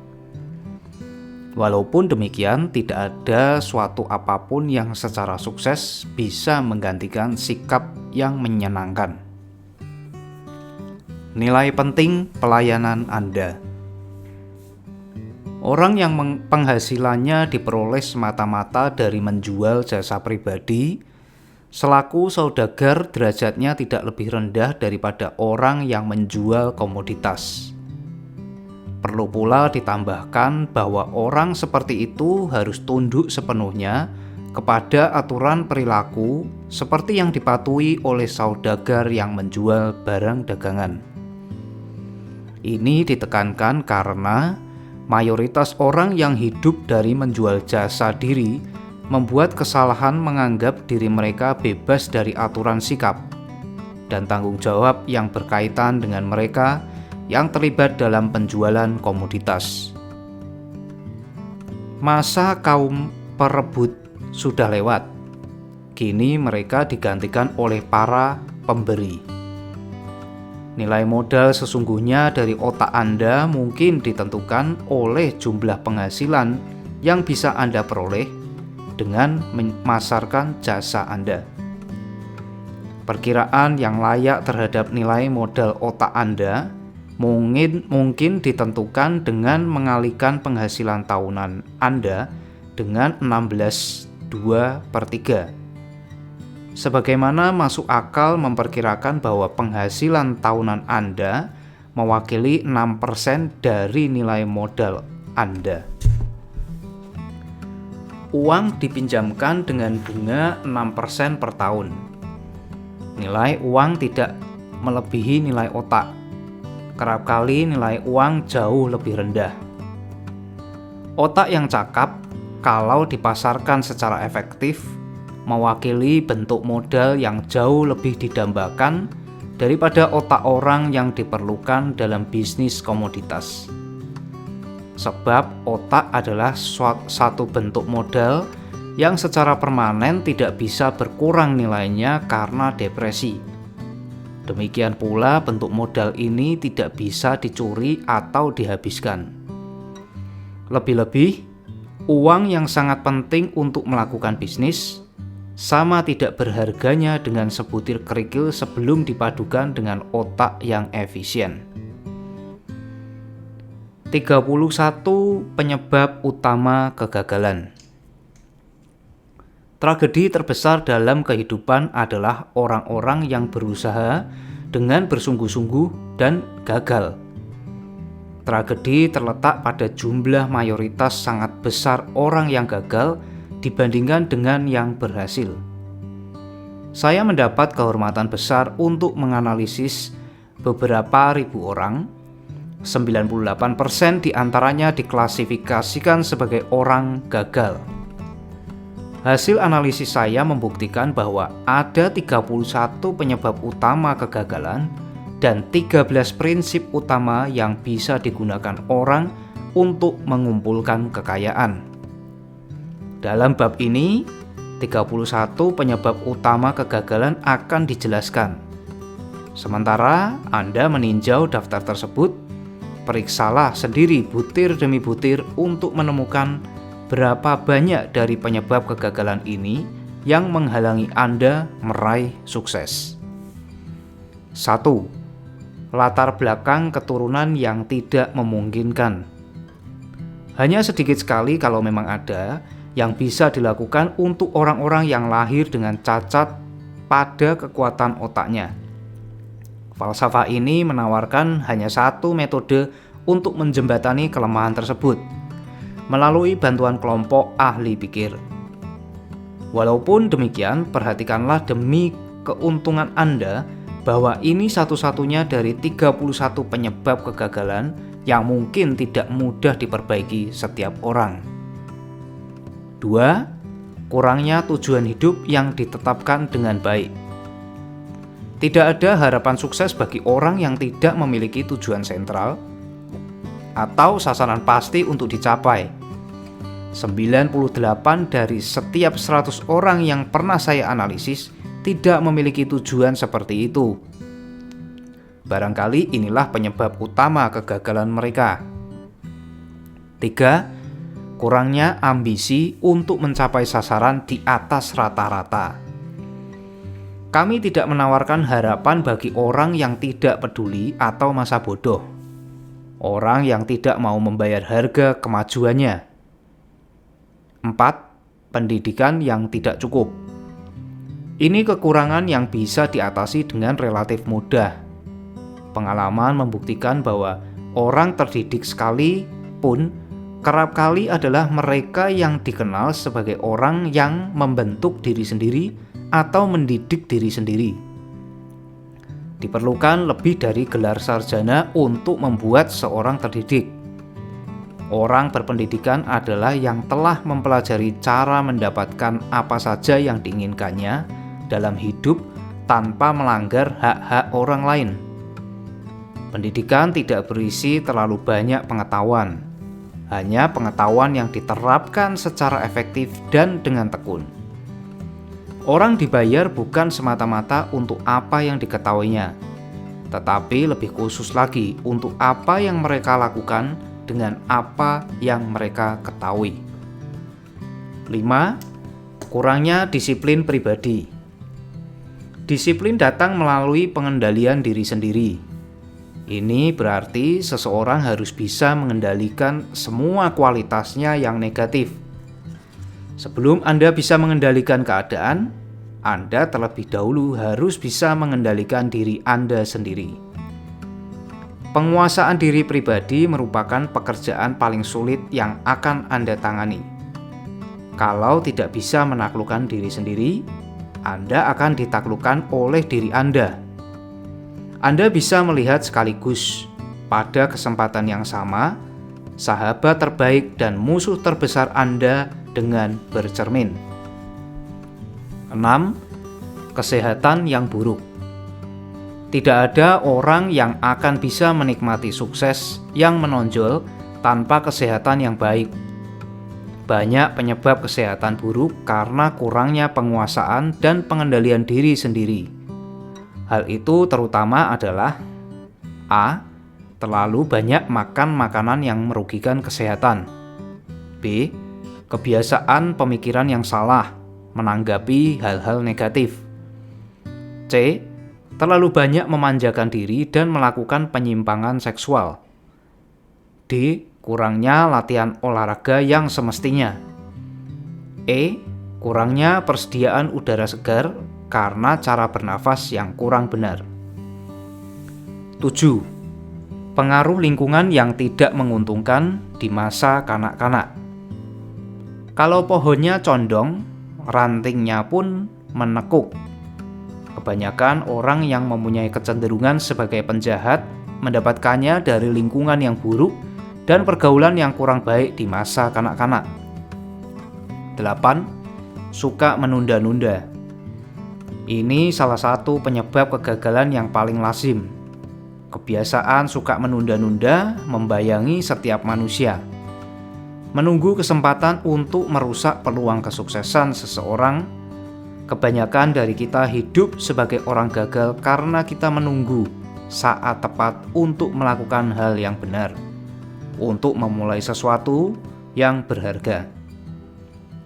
Walaupun demikian, tidak ada suatu apapun yang secara sukses bisa menggantikan sikap yang menyenangkan. Nilai penting pelayanan Anda. Orang yang penghasilannya diperoleh semata-mata dari menjual jasa pribadi, selaku saudagar derajatnya tidak lebih rendah daripada orang yang menjual komoditas. Perlu pula ditambahkan bahwa orang seperti itu harus tunduk sepenuhnya kepada aturan perilaku seperti yang dipatuhi oleh saudagar yang menjual barang dagangan. Ini ditekankan karena mayoritas orang yang hidup dari menjual jasa diri membuat kesalahan menganggap diri mereka bebas dari aturan sikap dan tanggung jawab yang berkaitan dengan mereka yang terlibat dalam penjualan komoditas. Masa kaum perebut sudah lewat. Kini mereka digantikan oleh para pemberi. Nilai modal sesungguhnya dari otak Anda mungkin ditentukan oleh jumlah penghasilan yang bisa Anda peroleh dengan memasarkan jasa Anda. Perkiraan yang layak terhadap nilai modal otak Anda mungkin ditentukan dengan mengalihkan penghasilan tahunan Anda dengan 16/2/3. Sebagaimana masuk akal memperkirakan bahwa penghasilan tahunan Anda mewakili 6% dari nilai modal Anda. Uang dipinjamkan dengan bunga 6% per tahun. Nilai uang tidak melebihi nilai otak. Kerap kali nilai uang jauh lebih rendah. Otak yang cakap, kalau dipasarkan secara efektif, mewakili bentuk modal yang jauh lebih didambakan daripada otak orang yang diperlukan dalam bisnis komoditas. Sebab otak adalah satu bentuk modal yang secara permanen tidak bisa berkurang nilainya karena depresi. Demikian pula bentuk modal ini tidak bisa dicuri atau dihabiskan. Lebih-lebih, uang yang sangat penting untuk melakukan bisnis sama tidak berharganya dengan sebutir kerikil sebelum dipadukan dengan otak yang efisien. 31 penyebab utama kegagalan. Tragedi terbesar dalam kehidupan adalah orang-orang yang berusaha dengan bersungguh-sungguh dan gagal. Tragedi terletak pada jumlah mayoritas sangat besar orang yang gagal dibandingkan dengan yang berhasil. Saya mendapat kehormatan besar untuk menganalisis beberapa ribu orang. 98% diantaranya diklasifikasikan sebagai orang gagal. Hasil analisis saya membuktikan bahwa ada 31 penyebab utama kegagalan dan 13 prinsip utama yang bisa digunakan orang untuk mengumpulkan kekayaan. Dalam bab ini, 31 penyebab utama kegagalan akan dijelaskan. Sementara Anda meninjau daftar tersebut, periksalah sendiri butir demi butir untuk menemukan berapa banyak dari penyebab kegagalan ini yang menghalangi Anda meraih sukses. 1. latar belakang keturunan yang tidak memungkinkan. Hanya sedikit sekali kalau memang ada yang bisa dilakukan untuk orang-orang yang lahir dengan cacat pada kekuatan otaknya. Falsafah ini menawarkan hanya satu metode untuk menjembatani kelemahan tersebut, melalui bantuan kelompok ahli pikir. Walaupun demikian, perhatikanlah demi keuntungan Anda bahwa ini satu-satunya dari 31 penyebab kegagalan yang mungkin tidak mudah diperbaiki setiap orang. 2. Kurangnya tujuan hidup yang ditetapkan dengan baik. Tidak ada harapan sukses bagi orang yang tidak memiliki tujuan sentral atau sasaran pasti untuk dicapai. 98 dari setiap 100 orang yang pernah saya analisis tidak memiliki tujuan seperti itu. Barangkali inilah penyebab utama kegagalan mereka. 3. Kurangnya ambisi untuk mencapai sasaran di atas rata-rata. Kami tidak menawarkan harapan bagi orang yang tidak peduli atau masa bodoh, orang yang tidak mau membayar harga kemajuannya. 4. Pendidikan yang tidak cukup. Ini kekurangan yang bisa diatasi dengan relatif mudah. Pengalaman membuktikan bahwa orang terdidik sekalipun kerap kali adalah mereka yang dikenal sebagai orang yang membentuk diri sendiri atau mendidik diri sendiri. Diperlukan lebih dari gelar sarjana untuk membuat seorang terdidik. Orang berpendidikan adalah yang telah mempelajari cara mendapatkan apa saja yang diinginkannya dalam hidup tanpa melanggar hak-hak orang lain. Pendidikan tidak berisi terlalu banyak pengetahuan, hanya pengetahuan yang diterapkan secara efektif dan dengan tekun. Orang dibayar bukan semata-mata untuk apa yang diketahuinya, tetapi lebih khusus lagi untuk apa yang mereka lakukan dengan apa yang mereka ketahui. 5. Kurangnya disiplin pribadi. Disiplin datang melalui pengendalian diri sendiri. Ini berarti seseorang harus bisa mengendalikan semua kualitasnya yang negatif. Sebelum Anda bisa mengendalikan keadaan, Anda terlebih dahulu harus bisa mengendalikan diri Anda sendiri. Penguasaan diri pribadi merupakan pekerjaan paling sulit yang akan Anda tangani. Kalau tidak bisa menaklukkan diri sendiri, Anda akan ditaklukkan oleh diri Anda. Anda bisa melihat sekaligus pada kesempatan yang sama sahabat terbaik dan musuh terbesar Anda dengan bercermin. 6. Kesehatan yang buruk. Tidak ada orang yang akan bisa menikmati sukses yang menonjol tanpa kesehatan yang baik. Banyak penyebab kesehatan buruk karena kurangnya penguasaan dan pengendalian diri sendiri. Hal itu terutama adalah A. Terlalu banyak makan makanan yang merugikan kesehatan. B. Kebiasaan pemikiran yang salah menanggapi hal-hal negatif. C. Terlalu banyak memanjakan diri dan melakukan penyimpangan seksual. D. Kurangnya latihan olahraga yang semestinya. E. Kurangnya persediaan udara segar karena cara bernafas yang kurang benar. 7. Pengaruh lingkungan yang tidak menguntungkan di masa kanak-kanak. Kalau pohonnya condong, rantingnya pun menekuk. Kebanyakan orang yang mempunyai kecenderungan sebagai penjahat mendapatkannya dari lingkungan yang buruk dan pergaulan yang kurang baik di masa kanak-kanak. 8. Suka menunda-nunda. Ini salah satu penyebab kegagalan yang paling lazim. Kebiasaan suka menunda-nunda membayangi setiap manusia. Menunggu kesempatan untuk merusak peluang kesuksesan seseorang. Kebanyakan dari kita hidup sebagai orang gagal karena kita menunggu saat tepat untuk melakukan hal yang benar, untuk memulai sesuatu yang berharga.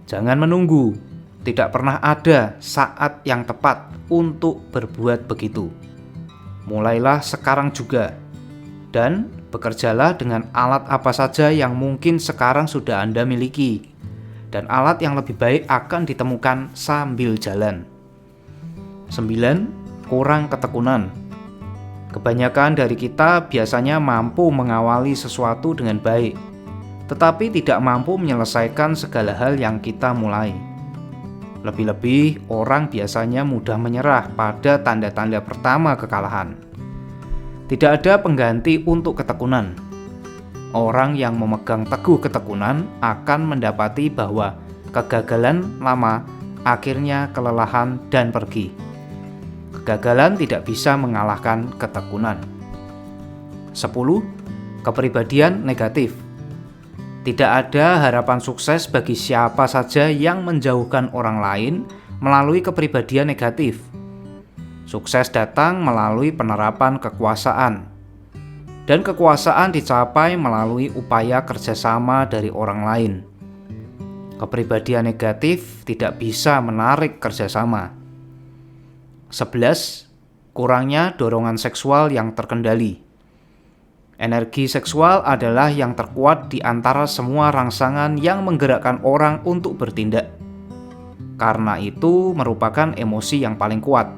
Jangan menunggu. Tidak pernah ada saat yang tepat untuk berbuat begitu. Mulailah sekarang juga, dan bekerjalah dengan alat apa saja yang mungkin sekarang sudah Anda miliki, dan alat yang lebih baik akan ditemukan sambil jalan. 9. Kurang ketekunan. Kebanyakan dari kita biasanya mampu mengawali sesuatu dengan baik, tetapi tidak mampu menyelesaikan segala hal yang kita mulai. Lebih-lebih, orang biasanya mudah menyerah pada tanda-tanda pertama kekalahan. Tidak ada pengganti untuk ketekunan. Orang yang memegang teguh ketekunan akan mendapati bahwa kegagalan lama akhirnya kelelahan dan pergi. Kegagalan tidak bisa mengalahkan ketekunan. 10. Kepribadian negatif. Tidak ada harapan sukses bagi siapa saja yang menjauhkan orang lain melalui kepribadian negatif. Sukses datang melalui penerapan kekuasaan, dan kekuasaan dicapai melalui upaya kerjasama dari orang lain. Kepribadian negatif tidak bisa menarik kerjasama. 11. Kurangnya dorongan seksual yang terkendali. Energi seksual adalah yang terkuat di antara semua rangsangan yang menggerakkan orang untuk bertindak. Karena itu merupakan emosi yang paling kuat.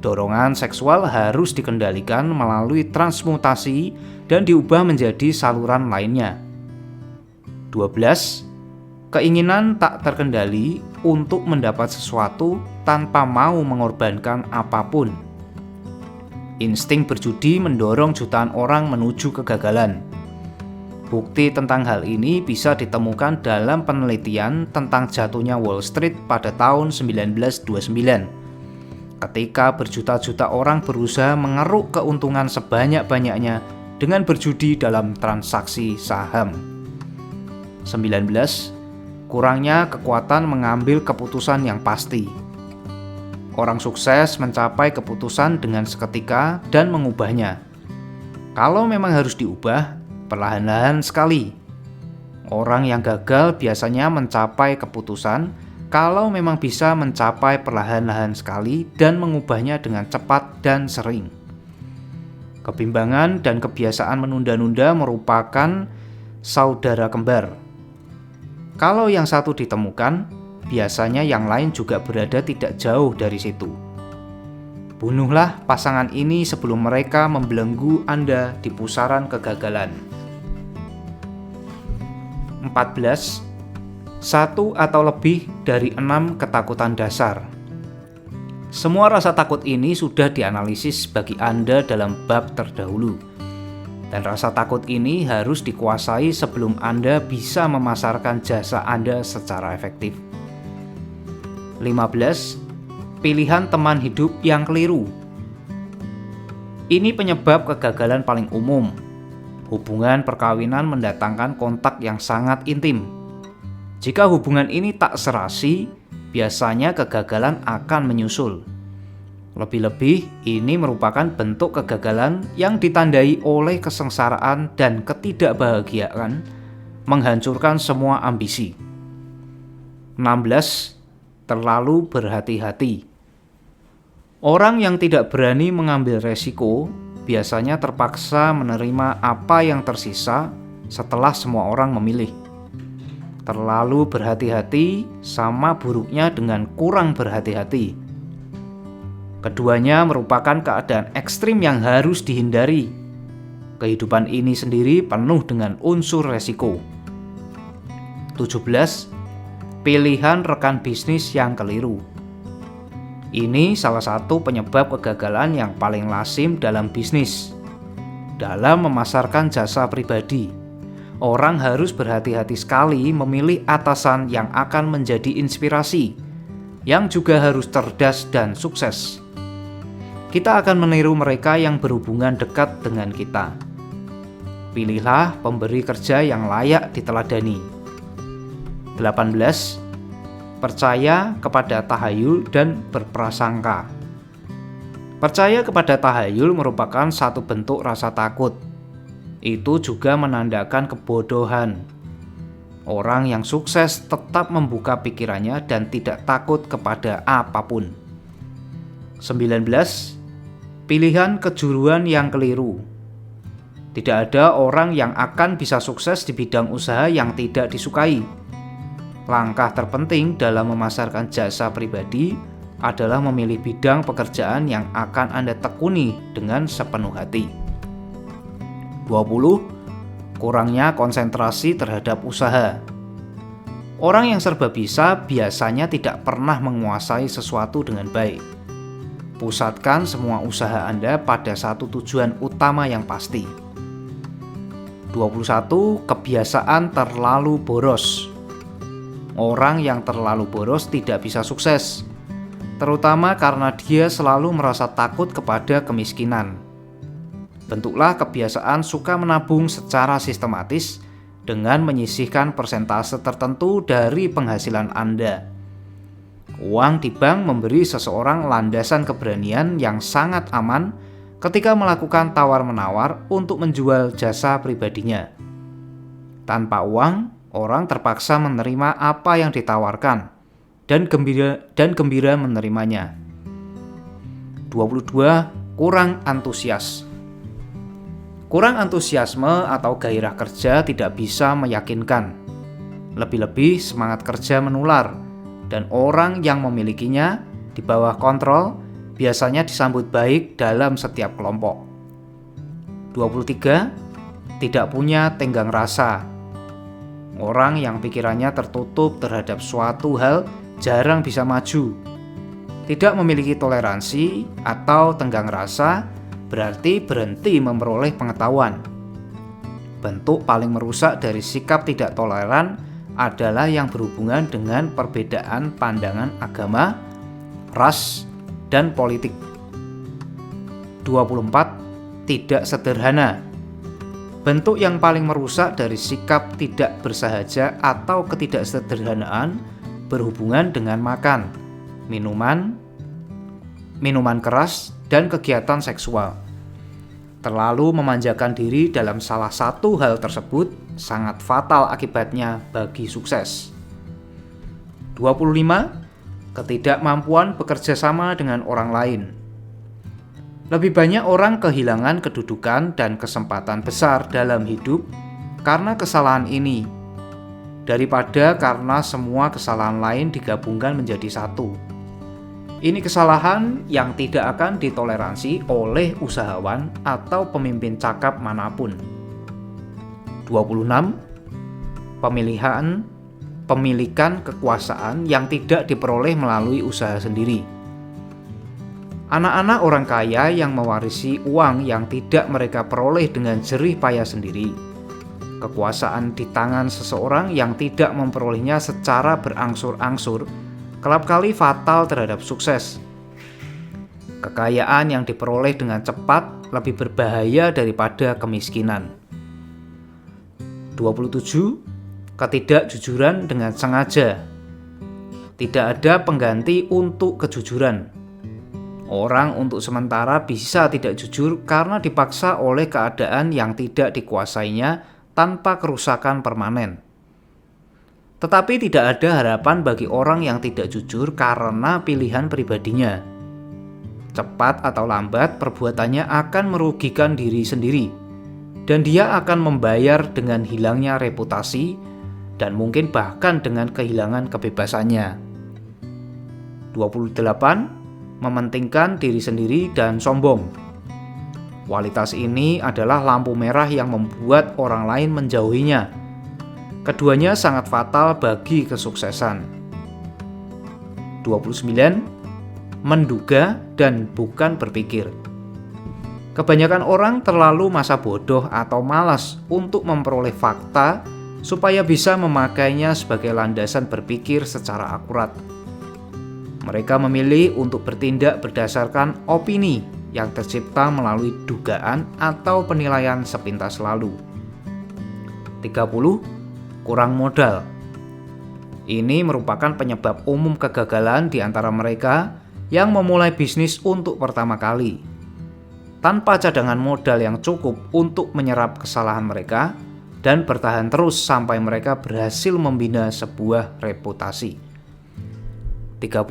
Dorongan seksual harus dikendalikan melalui transmutasi dan diubah menjadi saluran lainnya. 12. Keinginan tak terkendali untuk mendapat sesuatu tanpa mau mengorbankan apapun. Insting berjudi mendorong jutaan orang menuju kegagalan. Bukti tentang hal ini bisa ditemukan dalam penelitian tentang jatuhnya Wall Street pada tahun 1929. Ketika berjuta-juta orang berusaha mengeruk keuntungan sebanyak-banyaknya dengan berjudi dalam transaksi saham. 19. Kurangnya kekuatan mengambil keputusan yang pasti. Orang sukses mencapai keputusan dengan seketika dan mengubahnya. Kalau memang harus diubah, perlahan-lahan sekali. Orang yang gagal biasanya mencapai keputusan kalau memang bisa mencapai perlahan-lahan sekali dan mengubahnya dengan cepat dan sering. Kebimbangan dan kebiasaan menunda-nunda merupakan saudara kembar. Kalau yang satu ditemukan, biasanya yang lain juga berada tidak jauh dari situ. Bunuhlah pasangan ini sebelum mereka membelenggu Anda di pusaran kegagalan. 14. Satu atau lebih dari 6 ketakutan dasar. Semua rasa takut ini sudah dianalisis bagi Anda dalam bab terdahulu. Dan rasa takut ini harus dikuasai sebelum Anda bisa memasarkan jasa Anda secara efektif. 15. Pilihan teman hidup yang keliru. Ini penyebab kegagalan paling umum. Hubungan perkawinan mendatangkan kontak yang sangat intim. Jika hubungan ini tak serasi, biasanya kegagalan akan menyusul. Lebih-lebih, ini merupakan bentuk kegagalan yang ditandai oleh kesengsaraan dan ketidakbahagiaan, menghancurkan semua ambisi. 16. Terlalu berhati-hati. Orang yang tidak berani mengambil resiko biasanya terpaksa menerima apa yang tersisa setelah semua orang memilih. Terlalu berhati-hati sama buruknya dengan kurang berhati-hati. Keduanya merupakan keadaan ekstrim yang harus dihindari. Kehidupan ini sendiri penuh dengan unsur resiko. 17. Pilihan rekan bisnis yang keliru. Ini salah satu penyebab kegagalan yang paling lazim dalam bisnis. Dalam memasarkan jasa pribadi, orang harus berhati-hati sekali memilih atasan yang akan menjadi inspirasi, yang juga harus cerdas dan sukses. Kita akan meniru mereka yang berhubungan dekat dengan kita. Pilihlah pemberi kerja yang layak diteladani. 18. Percaya kepada tahayul dan berprasangka. Percaya kepada tahayul merupakan satu bentuk rasa takut. Itu juga menandakan kebodohan. Orang yang sukses tetap membuka pikirannya dan tidak takut kepada apapun. 19. Pilihan kejuruan yang keliru. Tidak ada orang yang akan bisa sukses di bidang usaha yang tidak disukai. Langkah terpenting dalam memasarkan jasa pribadi adalah memilih bidang pekerjaan yang akan Anda tekuni dengan sepenuh hati. 20. Kurangnya konsentrasi terhadap usaha. Orang yang serba bisa biasanya tidak pernah menguasai sesuatu dengan baik. Pusatkan semua usaha Anda pada satu tujuan utama yang pasti. 21. Kebiasaan terlalu boros. Orang yang terlalu boros tidak bisa sukses, terutama karena dia selalu merasa takut kepada kemiskinan. Bentuklah kebiasaan suka menabung secara sistematis dengan menyisihkan persentase tertentu dari penghasilan Anda. Uang di bank memberi seseorang landasan keberanian yang sangat aman ketika melakukan tawar-menawar untuk menjual jasa pribadinya. Tanpa uang, orang terpaksa menerima apa yang ditawarkan dan gembira menerimanya. 22. Kurang antusias. Kurang antusiasme atau gairah kerja tidak bisa meyakinkan. Lebih-lebih semangat kerja menular, dan orang yang memilikinya di bawah kontrol biasanya disambut baik dalam setiap kelompok. 23. Tidak punya tenggang rasa. Orang yang pikirannya tertutup terhadap suatu hal jarang bisa maju. Tidak memiliki toleransi atau tenggang rasa berarti berhenti memperoleh pengetahuan. Bentuk paling merusak dari sikap tidak toleran adalah yang berhubungan dengan perbedaan pandangan agama, ras, dan politik. 24. Tidak sederhana. Bentuk yang paling merusak dari sikap tidak bersahaja atau ketidaksederhanaan berhubungan dengan makan, minuman keras, dan kegiatan seksual. Terlalu memanjakan diri dalam salah satu hal tersebut sangat fatal akibatnya bagi sukses. 25. Ketidakmampuan bekerja sama dengan orang lain. Lebih banyak orang kehilangan kedudukan dan kesempatan besar dalam hidup karena kesalahan ini, daripada karena semua kesalahan lain digabungkan menjadi satu. Ini kesalahan yang tidak akan ditoleransi oleh usahawan atau pemimpin cakap manapun. 26. Pemilikan kekuasaan yang tidak diperoleh melalui usaha sendiri. Anak-anak orang kaya yang mewarisi uang yang tidak mereka peroleh dengan jerih payah sendiri. Kekuasaan di tangan seseorang yang tidak memperolehnya secara berangsur-angsur kerap kali fatal terhadap sukses. Kekayaan yang diperoleh dengan cepat lebih berbahaya daripada kemiskinan. 27. Ketidakjujuran dengan sengaja. Tidak ada pengganti untuk kejujuran. Orang untuk sementara bisa tidak jujur karena dipaksa oleh keadaan yang tidak dikuasainya tanpa kerusakan permanen. Tetapi tidak ada harapan bagi orang yang tidak jujur karena pilihan pribadinya. Cepat atau lambat perbuatannya akan merugikan diri sendiri, dan dia akan membayar dengan hilangnya reputasi dan mungkin bahkan dengan kehilangan kebebasannya. 28. Mementingkan diri sendiri dan sombong. Kualitas ini adalah lampu merah yang membuat orang lain menjauhinya. Keduanya sangat fatal bagi kesuksesan. 29. Menduga dan bukan berpikir. Kebanyakan orang terlalu masa bodoh atau malas untuk memperoleh fakta supaya bisa memakainya sebagai landasan berpikir secara akurat. Mereka memilih untuk bertindak berdasarkan opini yang tercipta melalui dugaan atau penilaian sepintas lalu. 30. Kurang modal. Ini merupakan penyebab umum kegagalan di antara mereka yang memulai bisnis untuk pertama kali. Tanpa cadangan modal yang cukup untuk menyerap kesalahan mereka dan bertahan terus sampai mereka berhasil membina sebuah reputasi. 31.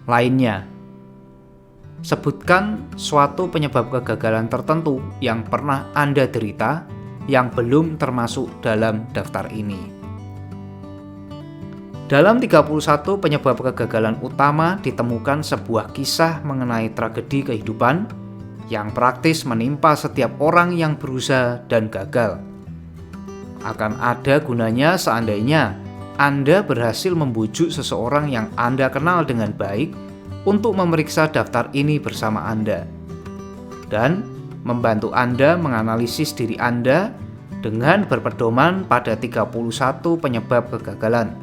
Lainnya. Sebutkan suatu penyebab kegagalan tertentu yang pernah Anda derita yang belum termasuk dalam daftar ini. Dalam 31 penyebab kegagalan utama ditemukan sebuah kisah mengenai tragedi kehidupan yang praktis menimpa setiap orang yang berusaha dan gagal. Akan ada gunanya seandainya Anda berhasil membujuk seseorang yang Anda kenal dengan baik untuk memeriksa daftar ini bersama Anda dan membantu Anda menganalisis diri Anda dengan berpedoman pada 31 penyebab kegagalan.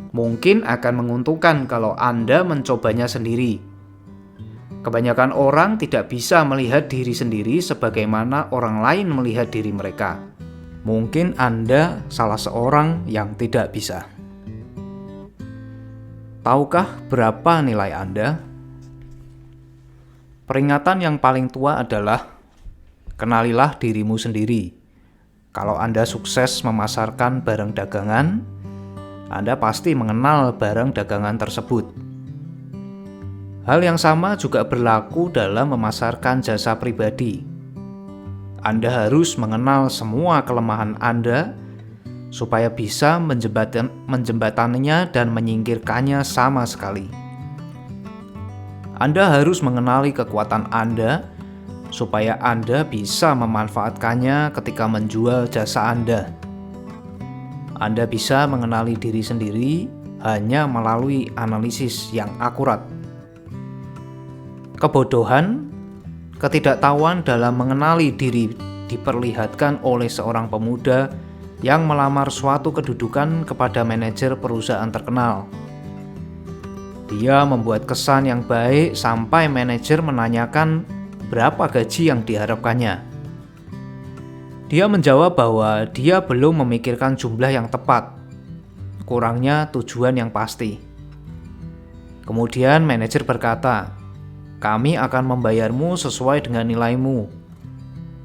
Mungkin akan menguntungkan kalau Anda mencobanya sendiri. Kebanyakan orang tidak bisa melihat diri sendiri sebagaimana orang lain melihat diri mereka. Mungkin Anda salah seorang yang tidak bisa. Tahukah berapa nilai Anda? Peringatan yang paling tua adalah kenalilah dirimu sendiri. Kalau Anda sukses memasarkan barang dagangan, Anda pasti mengenal barang dagangan tersebut. Hal yang sama juga berlaku dalam memasarkan jasa pribadi. Anda harus mengenal semua kelemahan Anda supaya bisa menjembataninya dan menyingkirkannya sama sekali. Anda harus mengenali kekuatan Anda supaya Anda bisa memanfaatkannya ketika menjual jasa Anda. Anda bisa mengenali diri sendiri hanya melalui analisis yang akurat. Kebodohan, ketidaktahuan dalam mengenali diri diperlihatkan oleh seorang pemuda yang melamar suatu kedudukan kepada manajer perusahaan terkenal. Dia membuat kesan yang baik sampai manajer menanyakan berapa gaji yang diharapkannya. Dia menjawab bahwa dia belum memikirkan jumlah yang tepat, kurangnya tujuan yang pasti. Kemudian manajer berkata, "Kami akan membayarmu sesuai dengan nilaimu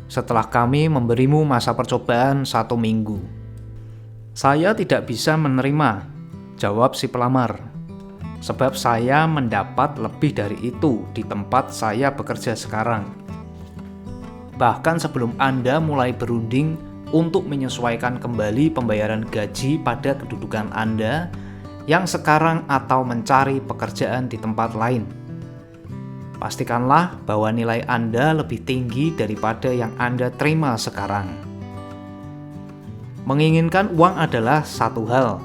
setelah kami memberimu masa percobaan 1 minggu." "Saya tidak bisa menerima," jawab si pelamar, "sebab saya mendapat lebih dari itu di tempat saya bekerja sekarang." Bahkan sebelum Anda mulai berunding untuk menyesuaikan kembali pembayaran gaji pada kedudukan Anda yang sekarang atau mencari pekerjaan di tempat lain, pastikanlah bahwa nilai Anda lebih tinggi daripada yang Anda terima sekarang. Menginginkan uang adalah satu hal.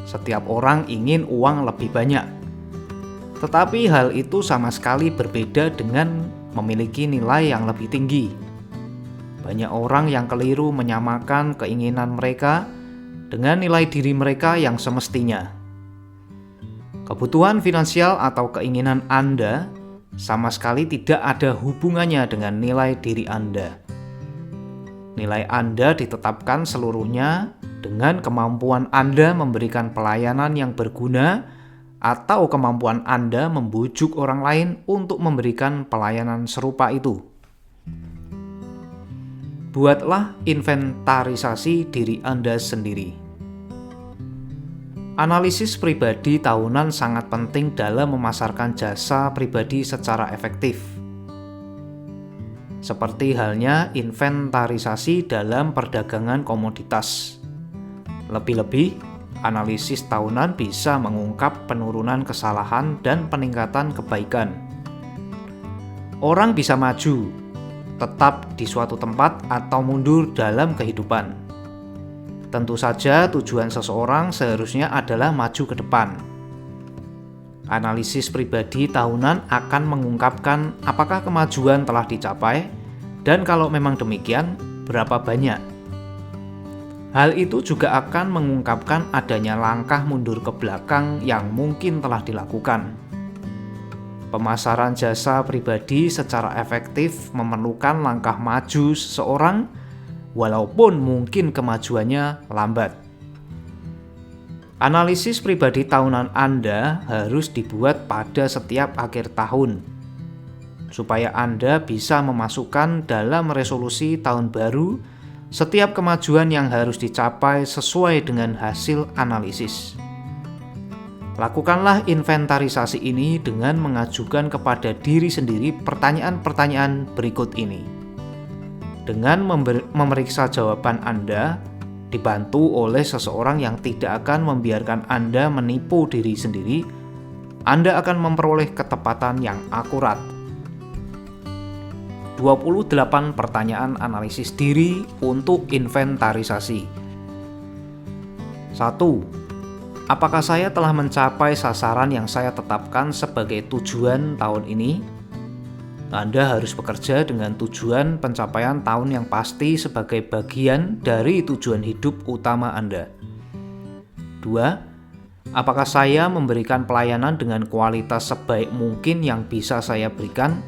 Setiap orang ingin uang lebih banyak. Tetapi hal itu sama sekali berbeda dengan memiliki nilai yang lebih tinggi. Banyak orang yang keliru menyamakan keinginan mereka dengan nilai diri mereka yang semestinya. Kebutuhan finansial atau keinginan Anda sama sekali tidak ada hubungannya dengan nilai diri Anda. Nilai Anda ditetapkan seluruhnya dengan kemampuan Anda memberikan pelayanan yang berguna atau kemampuan Anda membujuk orang lain untuk memberikan pelayanan serupa itu. Buatlah inventarisasi diri Anda sendiri. Analisis pribadi tahunan sangat penting dalam memasarkan jasa pribadi secara efektif. Seperti halnya inventarisasi dalam perdagangan komoditas. Lebih-lebih, analisis tahunan bisa mengungkap penurunan kesalahan dan peningkatan kebaikan. Orang bisa maju, tetap di suatu tempat atau mundur dalam kehidupan. Tentu saja tujuan seseorang seharusnya adalah maju ke depan. Analisis pribadi tahunan akan mengungkapkan apakah kemajuan telah dicapai dan kalau memang demikian, berapa banyak. Hal itu juga akan mengungkapkan adanya langkah mundur ke belakang yang mungkin telah dilakukan. Pemasaran jasa pribadi secara efektif memerlukan langkah maju seseorang, walaupun mungkin kemajuannya lambat. Analisis pribadi tahunan Anda harus dibuat pada setiap akhir tahun, supaya Anda bisa memasukkan dalam resolusi tahun baru setiap kemajuan yang harus dicapai sesuai dengan hasil analisis. Lakukanlah inventarisasi ini dengan mengajukan kepada diri sendiri pertanyaan-pertanyaan berikut ini. Dengan memeriksa jawaban Anda, dibantu oleh seseorang yang tidak akan membiarkan Anda menipu diri sendiri, Anda akan memperoleh ketepatan yang akurat. 28 pertanyaan analisis diri untuk inventarisasi. 1. Apakah saya telah mencapai sasaran yang saya tetapkan sebagai tujuan tahun ini? Anda harus bekerja dengan tujuan pencapaian tahun yang pasti sebagai bagian dari tujuan hidup utama Anda. 2. Apakah saya memberikan pelayanan dengan kualitas sebaik mungkin yang bisa saya berikan?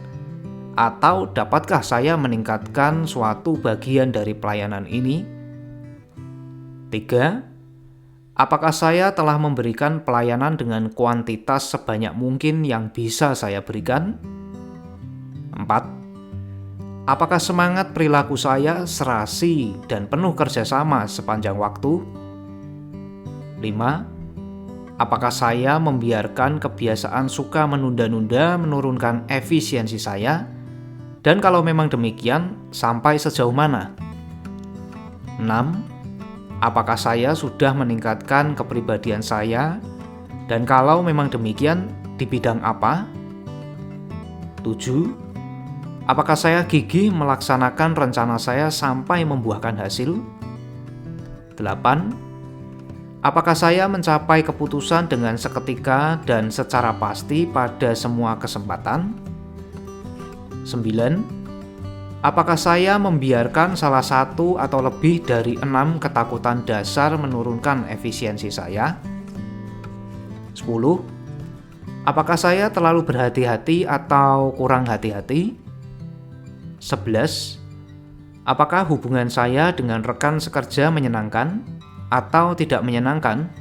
Atau dapatkah saya meningkatkan suatu bagian dari pelayanan ini? 3. Apakah saya telah memberikan pelayanan dengan kuantitas sebanyak mungkin yang bisa saya berikan? 4. Apakah semangat perilaku saya serasi dan penuh kerjasama sepanjang waktu? 5. Apakah saya membiarkan kebiasaan suka menunda-nunda menurunkan efisiensi saya? Dan kalau memang demikian, sampai sejauh mana? 6. Apakah saya sudah meningkatkan kepribadian saya? Dan kalau memang demikian, di bidang apa? 7. Apakah saya gigih melaksanakan rencana saya sampai membuahkan hasil? 8. Apakah saya mencapai keputusan dengan seketika dan secara pasti pada semua kesempatan? 9. Apakah saya membiarkan salah satu atau lebih dari 6 ketakutan dasar menurunkan efisiensi saya? 10. Apakah saya terlalu berhati-hati atau kurang hati-hati? 11. Apakah hubungan saya dengan rekan sekerja menyenangkan atau tidak menyenangkan?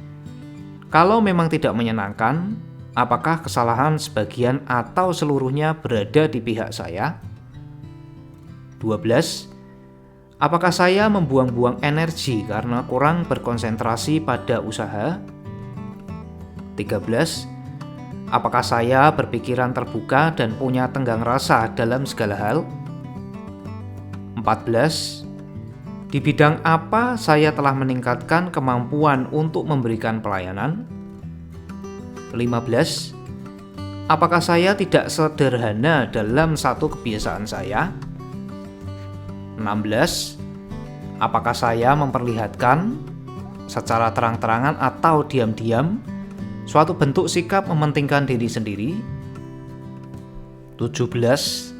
Kalau memang tidak menyenangkan, apakah kesalahan sebagian atau seluruhnya berada di pihak saya? 12. Apakah saya membuang-buang energi karena kurang berkonsentrasi pada usaha? 13. Apakah saya berpikiran terbuka dan punya tenggang rasa dalam segala hal? 14. Di bidang apa saya telah meningkatkan kemampuan untuk memberikan pelayanan? 15. Apakah saya tidak sederhana dalam satu kebiasaan saya? 16. Apakah saya memperlihatkan secara terang-terangan atau diam-diam suatu bentuk sikap mementingkan diri sendiri? 17.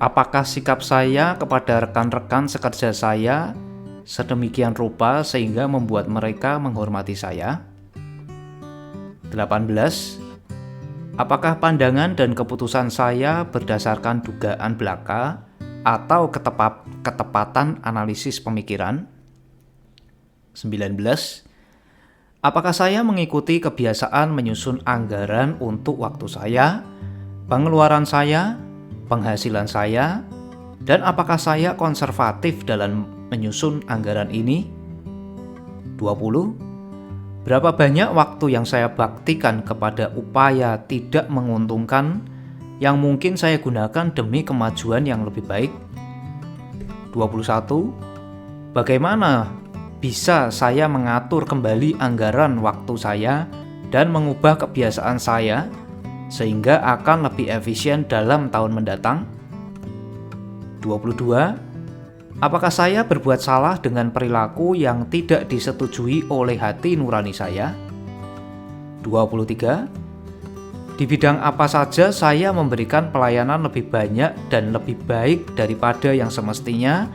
Apakah sikap saya kepada rekan-rekan sekerja saya sedemikian rupa sehingga membuat mereka menghormati saya? 18. Apakah pandangan dan keputusan saya berdasarkan dugaan belaka atau ketepatan analisis pemikiran? 19. Apakah saya mengikuti kebiasaan menyusun anggaran untuk waktu saya, pengeluaran saya, penghasilan saya, dan apakah saya konservatif dalam menyusun anggaran ini? 20. Berapa banyak waktu yang saya baktikan kepada upaya tidak menguntungkan yang mungkin saya gunakan demi kemajuan yang lebih baik? 21. Bagaimana bisa saya mengatur kembali anggaran waktu saya dan mengubah kebiasaan saya sehingga akan lebih efisien dalam tahun mendatang? 22. Apakah saya berbuat salah dengan perilaku yang tidak disetujui oleh hati nurani saya? 23. Di bidang apa saja saya memberikan pelayanan lebih banyak dan lebih baik daripada yang semestinya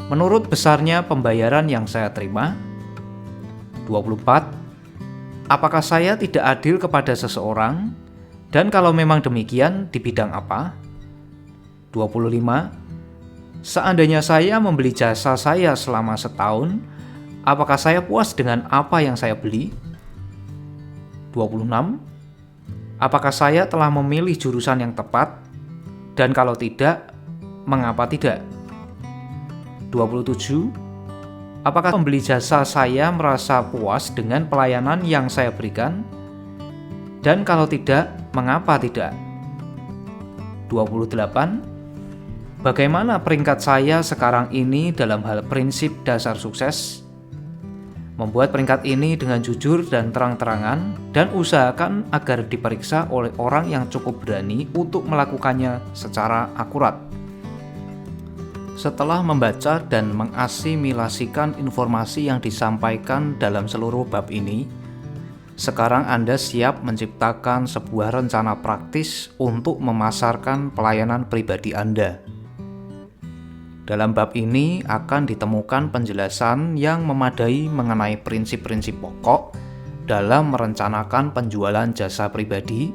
menurut besarnya pembayaran yang saya terima? 24. Apakah saya tidak adil kepada seseorang? Dan kalau memang demikian, di bidang apa? 25. Seandainya saya membeli jasa saya selama setahun, apakah saya puas dengan apa yang saya beli? 26. Apakah saya telah memilih jurusan yang tepat? Dan kalau tidak, mengapa tidak? 27. Apakah pembeli jasa saya merasa puas dengan pelayanan yang saya berikan? Dan kalau tidak, mengapa tidak? 28. Bagaimana peringkat saya sekarang ini dalam hal prinsip dasar sukses? Membuat peringkat ini dengan jujur dan terang-terangan, dan usahakan agar diperiksa oleh orang yang cukup berani untuk melakukannya secara akurat. Setelah membaca dan mengasimilasikan informasi yang disampaikan dalam seluruh bab ini, sekarang Anda siap menciptakan sebuah rencana praktis untuk memasarkan pelayanan pribadi Anda. Dalam bab ini akan ditemukan penjelasan yang memadai mengenai prinsip-prinsip pokok dalam merencanakan penjualan jasa pribadi,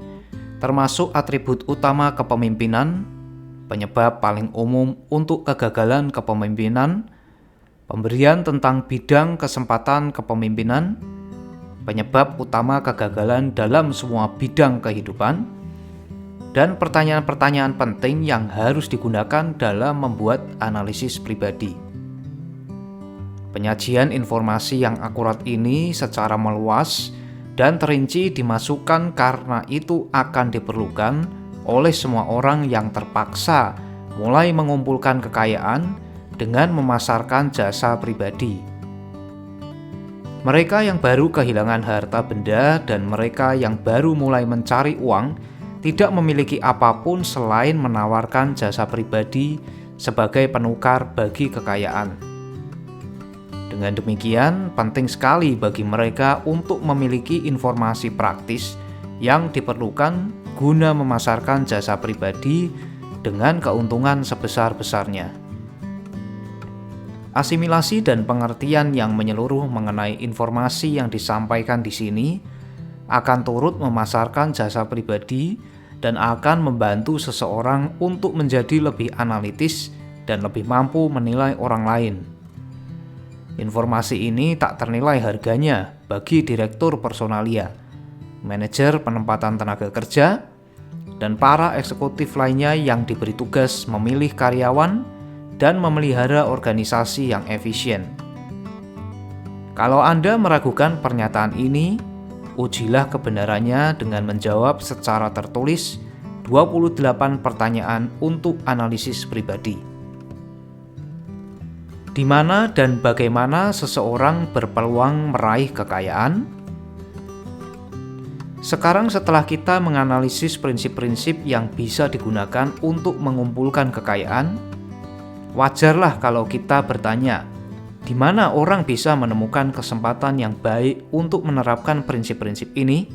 termasuk atribut utama kepemimpinan, penyebab paling umum untuk kegagalan kepemimpinan, pemberian tentang bidang kesempatan kepemimpinan, penyebab utama kegagalan dalam semua bidang kehidupan, dan pertanyaan-pertanyaan penting yang harus digunakan dalam membuat analisis pribadi. Penyajian informasi yang akurat ini secara meluas dan terinci dimasukkan karena itu akan diperlukan oleh semua orang yang terpaksa mulai mengumpulkan kekayaan dengan memasarkan jasa pribadi. Mereka yang baru kehilangan harta benda dan mereka yang baru mulai mencari uang tidak memiliki apapun selain menawarkan jasa pribadi sebagai penukar bagi kekayaan. Dengan demikian, penting sekali bagi mereka untuk memiliki informasi praktis yang diperlukan guna memasarkan jasa pribadi dengan keuntungan sebesar-besarnya. Asimilasi dan pengertian yang menyeluruh mengenai informasi yang disampaikan di sini akan turut memasarkan jasa pribadi dan akan membantu seseorang untuk menjadi lebih analitis dan lebih mampu menilai orang lain. Informasi ini tak ternilai harganya bagi direktur personalia, manajer penempatan tenaga kerja, dan para eksekutif lainnya yang diberi tugas memilih karyawan dan memelihara organisasi yang efisien. Kalau Anda meragukan pernyataan ini, ujilah kebenarannya dengan menjawab secara tertulis 28 pertanyaan untuk analisis pribadi. Di mana dan bagaimana seseorang berpeluang meraih kekayaan? Sekarang setelah kita menganalisis prinsip-prinsip yang bisa digunakan untuk mengumpulkan kekayaan, wajarlah kalau kita bertanya, di mana orang bisa menemukan kesempatan yang baik untuk menerapkan prinsip-prinsip ini?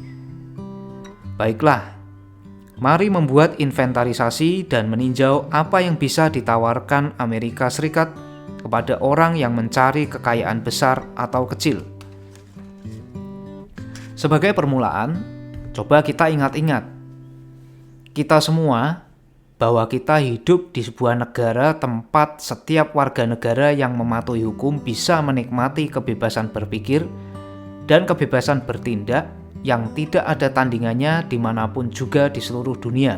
Baiklah, mari membuat inventarisasi dan meninjau apa yang bisa ditawarkan Amerika Serikat kepada orang yang mencari kekayaan besar atau kecil. Sebagai permulaan, coba kita ingat-ingat, kita semua bahwa kita hidup di sebuah negara tempat setiap warga negara yang mematuhi hukum bisa menikmati kebebasan berpikir dan kebebasan bertindak yang tidak ada tandingannya dimanapun juga di seluruh dunia.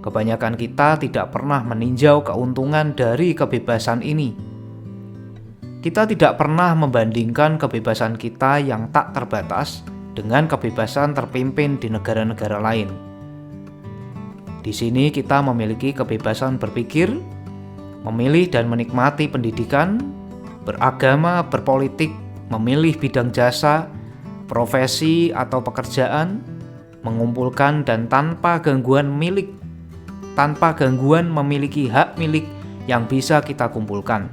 Kebanyakan kita tidak pernah meninjau keuntungan dari kebebasan ini. Kita tidak pernah membandingkan kebebasan kita yang tak terbatas dengan kebebasan terpimpin di negara-negara lain. Di sini kita memiliki kebebasan berpikir, memilih dan menikmati pendidikan, beragama, berpolitik, memilih bidang jasa, profesi atau pekerjaan, mengumpulkan dan tanpa gangguan memiliki hak milik yang bisa kita kumpulkan,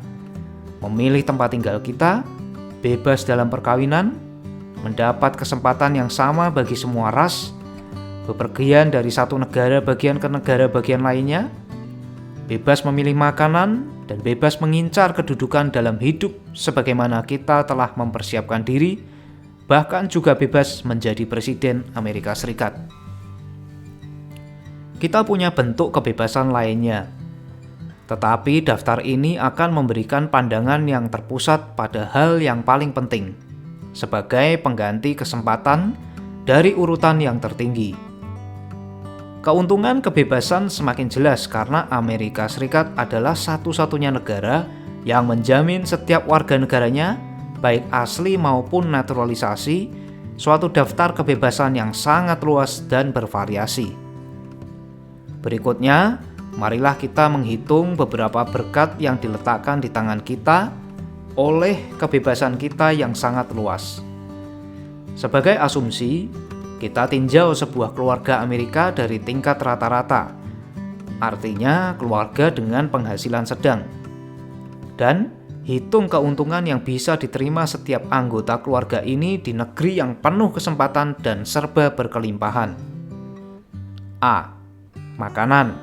memilih tempat tinggal kita, bebas dalam perkawinan, mendapat kesempatan yang sama bagi semua ras, bepergian dari satu negara bagian ke negara bagian lainnya, bebas memilih makanan, dan bebas mengincar kedudukan dalam hidup sebagaimana kita telah mempersiapkan diri, bahkan juga bebas menjadi presiden Amerika Serikat. Kita punya bentuk kebebasan lainnya, tetapi daftar ini akan memberikan pandangan yang terpusat pada hal yang paling penting, sebagai pengganti kesempatan dari urutan yang tertinggi. Keuntungan kebebasan semakin jelas karena Amerika Serikat adalah satu-satunya negara yang menjamin setiap warga negaranya, baik asli maupun naturalisasi, suatu daftar kebebasan yang sangat luas dan bervariasi. Berikutnya, marilah kita menghitung beberapa berkat yang diletakkan di tangan kita oleh kebebasan kita yang sangat luas. Sebagai asumsi, kita tinjau sebuah keluarga Amerika dari tingkat rata-rata, artinya keluarga dengan penghasilan sedang, dan hitung keuntungan yang bisa diterima setiap anggota keluarga ini di negeri yang penuh kesempatan dan serba berkelimpahan. A. Makanan.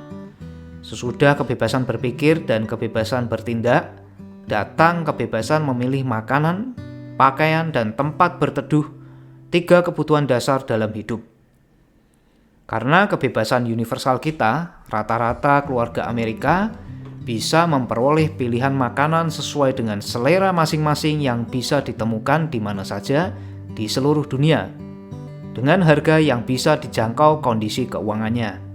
Sesudah kebebasan berpikir dan kebebasan bertindak, datang kebebasan memilih makanan, pakaian, dan tempat berteduh, 3 kebutuhan dasar dalam hidup. Karena kebebasan universal kita, rata-rata keluarga Amerika bisa memperoleh pilihan makanan sesuai dengan selera masing-masing yang bisa ditemukan di mana saja di seluruh dunia, dengan harga yang bisa dijangkau kondisi keuangannya.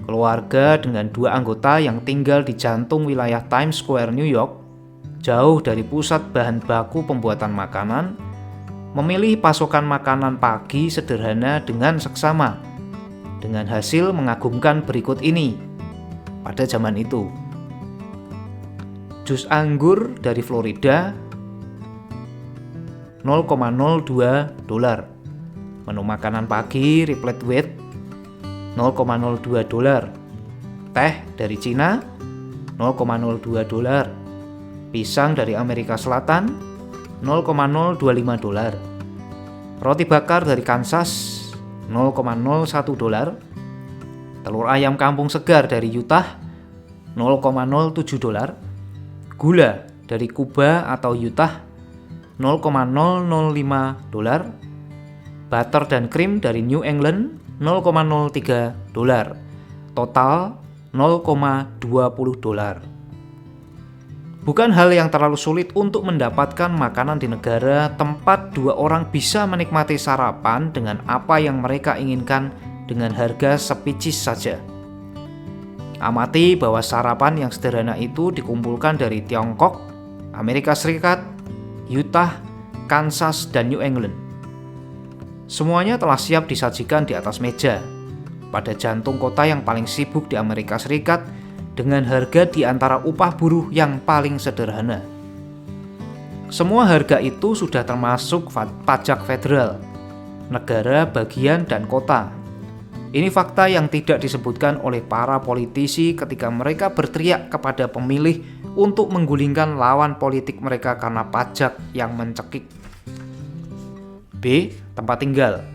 Keluarga dengan 2 anggota yang tinggal di jantung wilayah Times Square, New York, jauh dari pusat bahan baku pembuatan makanan, memilih pasokan makanan pagi sederhana dengan seksama, dengan hasil mengagumkan berikut ini. Pada zaman itu, jus anggur dari Florida $0,02, menu makanan pagi Replete Wheat $0,02, teh dari Cina $0,02, pisang dari Amerika Selatan $0,025, roti bakar dari Kansas $0,01, telur ayam kampung segar dari Utah $0,07, gula dari Kuba atau Utah $0,005, butter dan krim dari New England $0,03, total $0,20. Bukan hal yang terlalu sulit untuk mendapatkan makanan di negara tempat 2 orang bisa menikmati sarapan dengan apa yang mereka inginkan dengan harga sepicis saja. Amati bahwa sarapan yang sederhana itu dikumpulkan dari Tiongkok, Amerika Serikat, Utah, Kansas, dan New England. Semuanya telah siap disajikan di atas meja, pada jantung kota yang paling sibuk di Amerika Serikat, dengan harga di antara upah buruh yang paling sederhana. Semua harga itu sudah termasuk pajak federal, negara bagian, dan kota. Ini fakta yang tidak disebutkan oleh para politisi ketika mereka berteriak kepada pemilih untuk menggulingkan lawan politik mereka karena pajak yang mencekik. B. Tempat tinggal.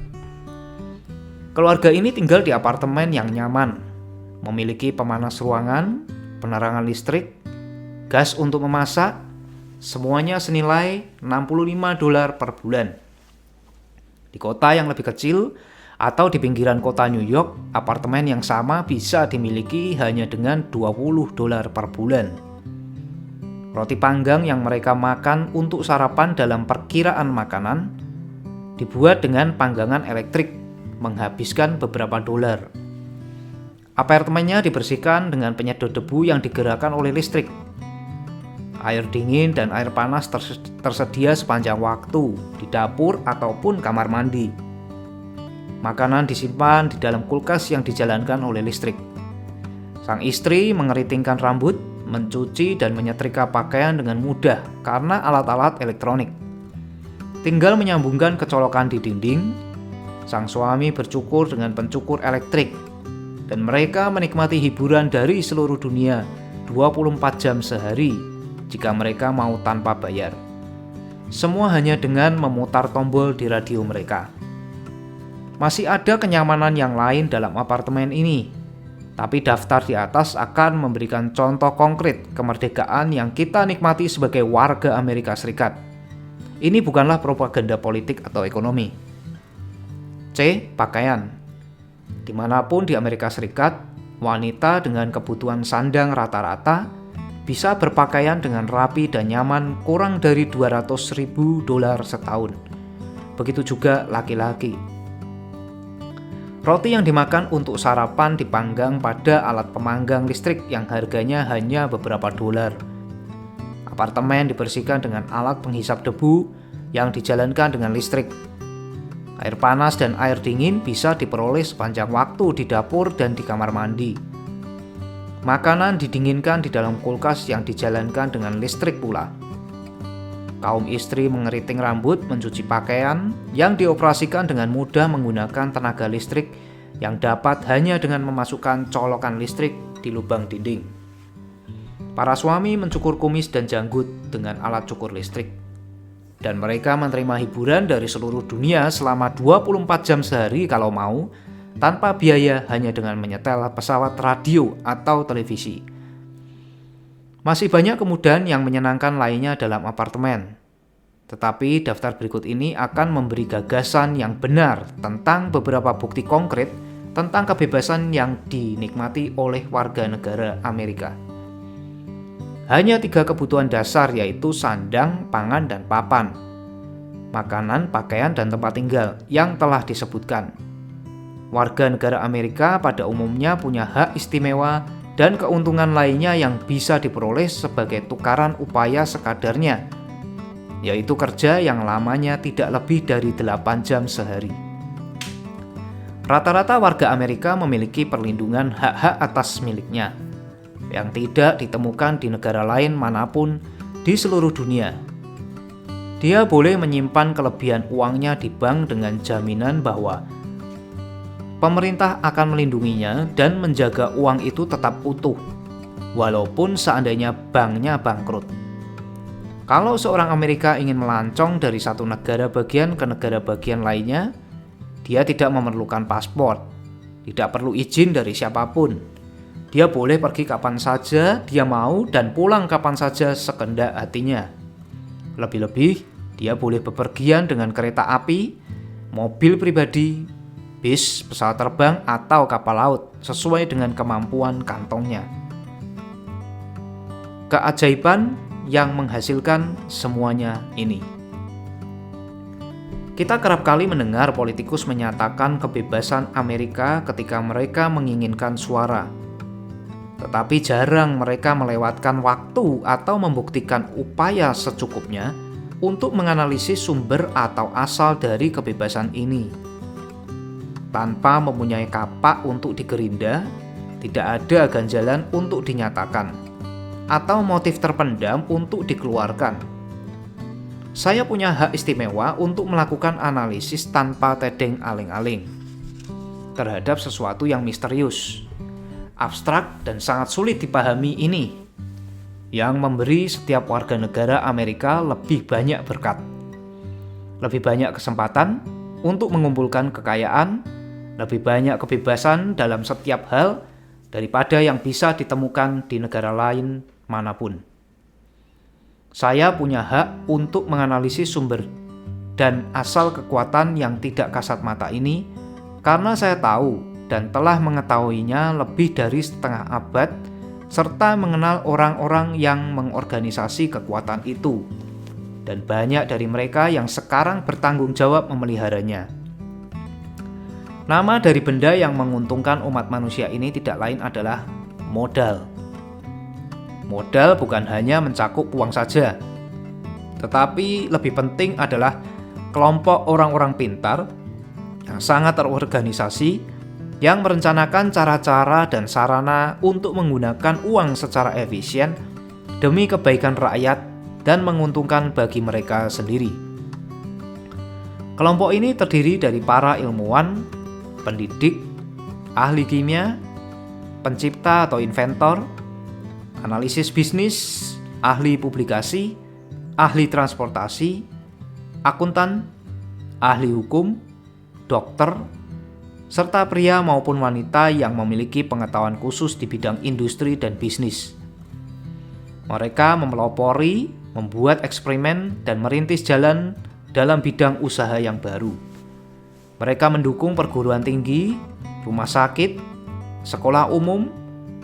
Keluarga ini tinggal di apartemen yang nyaman, memiliki pemanas ruangan, penerangan listrik, gas untuk memasak, semuanya senilai $65 per bulan. Di kota yang lebih kecil atau di pinggiran kota New York, apartemen yang sama bisa dimiliki hanya dengan $20 per bulan. Roti panggang yang mereka makan untuk sarapan dalam perkiraan makanan dibuat dengan panggangan elektrik, menghabiskan beberapa dolar. Apartemennya dibersihkan dengan penyedot debu yang digerakkan oleh listrik. Air dingin dan air panas tersedia sepanjang waktu di dapur ataupun kamar mandi. Makanan disimpan di dalam kulkas yang dijalankan oleh listrik. Sang istri mengeritingkan rambut, mencuci dan menyetrika pakaian dengan mudah karena alat-alat elektronik. Tinggal menyambungkan kecolokan di dinding. Sang suami bercukur dengan pencukur elektrik, dan mereka menikmati hiburan dari seluruh dunia 24 jam sehari jika mereka mau tanpa bayar. Semua hanya dengan memutar tombol di radio mereka. Masih ada kenyamanan yang lain dalam apartemen ini, tapi daftar di atas akan memberikan contoh konkret kemerdekaan yang kita nikmati sebagai warga Amerika Serikat. Ini bukanlah propaganda politik atau ekonomi. C. Pakaian. Dimanapun di Amerika Serikat, wanita dengan kebutuhan sandang rata-rata bisa berpakaian dengan rapi dan nyaman kurang dari $200.000 setahun. Begitu juga laki-laki. Roti yang dimakan untuk sarapan dipanggang pada alat pemanggang listrik yang harganya hanya beberapa dolar. Apartemen dibersihkan dengan alat penghisap debu yang dijalankan dengan listrik. Air panas dan air dingin bisa diperoleh sepanjang waktu di dapur dan di kamar mandi. Makanan didinginkan di dalam kulkas yang dijalankan dengan listrik pula. Kaum istri mengeriting rambut, mencuci pakaian yang dioperasikan dengan mudah menggunakan tenaga listrik yang dapat hanya dengan memasukkan colokan listrik di lubang dinding. Para suami mencukur kumis dan janggut dengan alat cukur listrik. Dan mereka menerima hiburan dari seluruh dunia selama 24 jam sehari kalau mau, tanpa biaya hanya dengan menyetel pesawat radio atau televisi. Masih banyak kemudahan yang menyenangkan lainnya dalam apartemen. Tetapi daftar berikut ini akan memberi gagasan yang benar tentang beberapa bukti konkret tentang kebebasan yang dinikmati oleh warga negara Amerika. Hanya 3 kebutuhan dasar, yaitu sandang, pangan, dan papan. Makanan, pakaian, dan tempat tinggal yang telah disebutkan. Warga negara Amerika pada umumnya punya hak istimewa dan keuntungan lainnya yang bisa diperoleh sebagai tukaran upaya sekadarnya, yaitu kerja yang lamanya tidak lebih dari 8 jam sehari. Rata-rata warga Amerika memiliki perlindungan hak-hak atas miliknya, yang tidak ditemukan di negara lain manapun di seluruh dunia. Dia boleh menyimpan kelebihan uangnya di bank dengan jaminan bahwa pemerintah akan melindunginya dan menjaga uang itu tetap utuh, walaupun seandainya banknya bangkrut. Kalau seorang Amerika ingin melancong dari satu negara bagian ke negara bagian lainnya, dia tidak memerlukan paspor, tidak perlu izin dari siapapun. Dia boleh pergi kapan saja dia mau dan pulang kapan saja sekehendak hatinya. Lebih-lebih, dia boleh bepergian dengan kereta api, mobil pribadi, bis, pesawat terbang, atau kapal laut sesuai dengan kemampuan kantongnya. Keajaiban yang menghasilkan semuanya ini. Kita kerap kali mendengar politikus menyatakan kebebasan Amerika ketika mereka menginginkan suara. Tetapi jarang mereka melewatkan waktu atau membuktikan upaya secukupnya untuk menganalisis sumber atau asal dari kebebasan ini. Tanpa mempunyai kapak untuk digerinda, tidak ada ganjalan untuk dinyatakan, atau motif terpendam untuk dikeluarkan. Saya punya hak istimewa untuk melakukan analisis tanpa tedeng aling-aling terhadap sesuatu yang misterius, abstrak, dan sangat sulit dipahami ini, yang memberi setiap warga negara Amerika lebih banyak berkat, lebih banyak kesempatan untuk mengumpulkan kekayaan, lebih banyak kebebasan dalam setiap hal daripada yang bisa ditemukan di negara lain manapun. Saya punya hak untuk menganalisis sumber dan asal kekuatan yang tidak kasat mata ini karena saya tahu dan telah mengetahuinya lebih dari setengah abad serta mengenal orang-orang yang mengorganisasi kekuatan itu dan banyak dari mereka yang sekarang bertanggung jawab memeliharanya. Nama dari benda yang menguntungkan umat manusia ini tidak lain adalah modal. Modal bukan hanya mencakup uang saja, tetapi lebih penting adalah kelompok orang-orang pintar yang sangat terorganisasi, yang merencanakan cara-cara dan sarana untuk menggunakan uang secara efisien demi kebaikan rakyat dan menguntungkan bagi mereka sendiri. Kelompok ini terdiri dari para ilmuwan, pendidik, ahli kimia, pencipta atau inventor, analisis bisnis, ahli publikasi, ahli transportasi, akuntan, ahli hukum, dokter, serta pria maupun wanita yang memiliki pengetahuan khusus di bidang industri dan bisnis. Mereka mempelopori, membuat eksperimen, dan merintis jalan dalam bidang usaha yang baru. Mereka mendukung perguruan tinggi, rumah sakit, sekolah umum,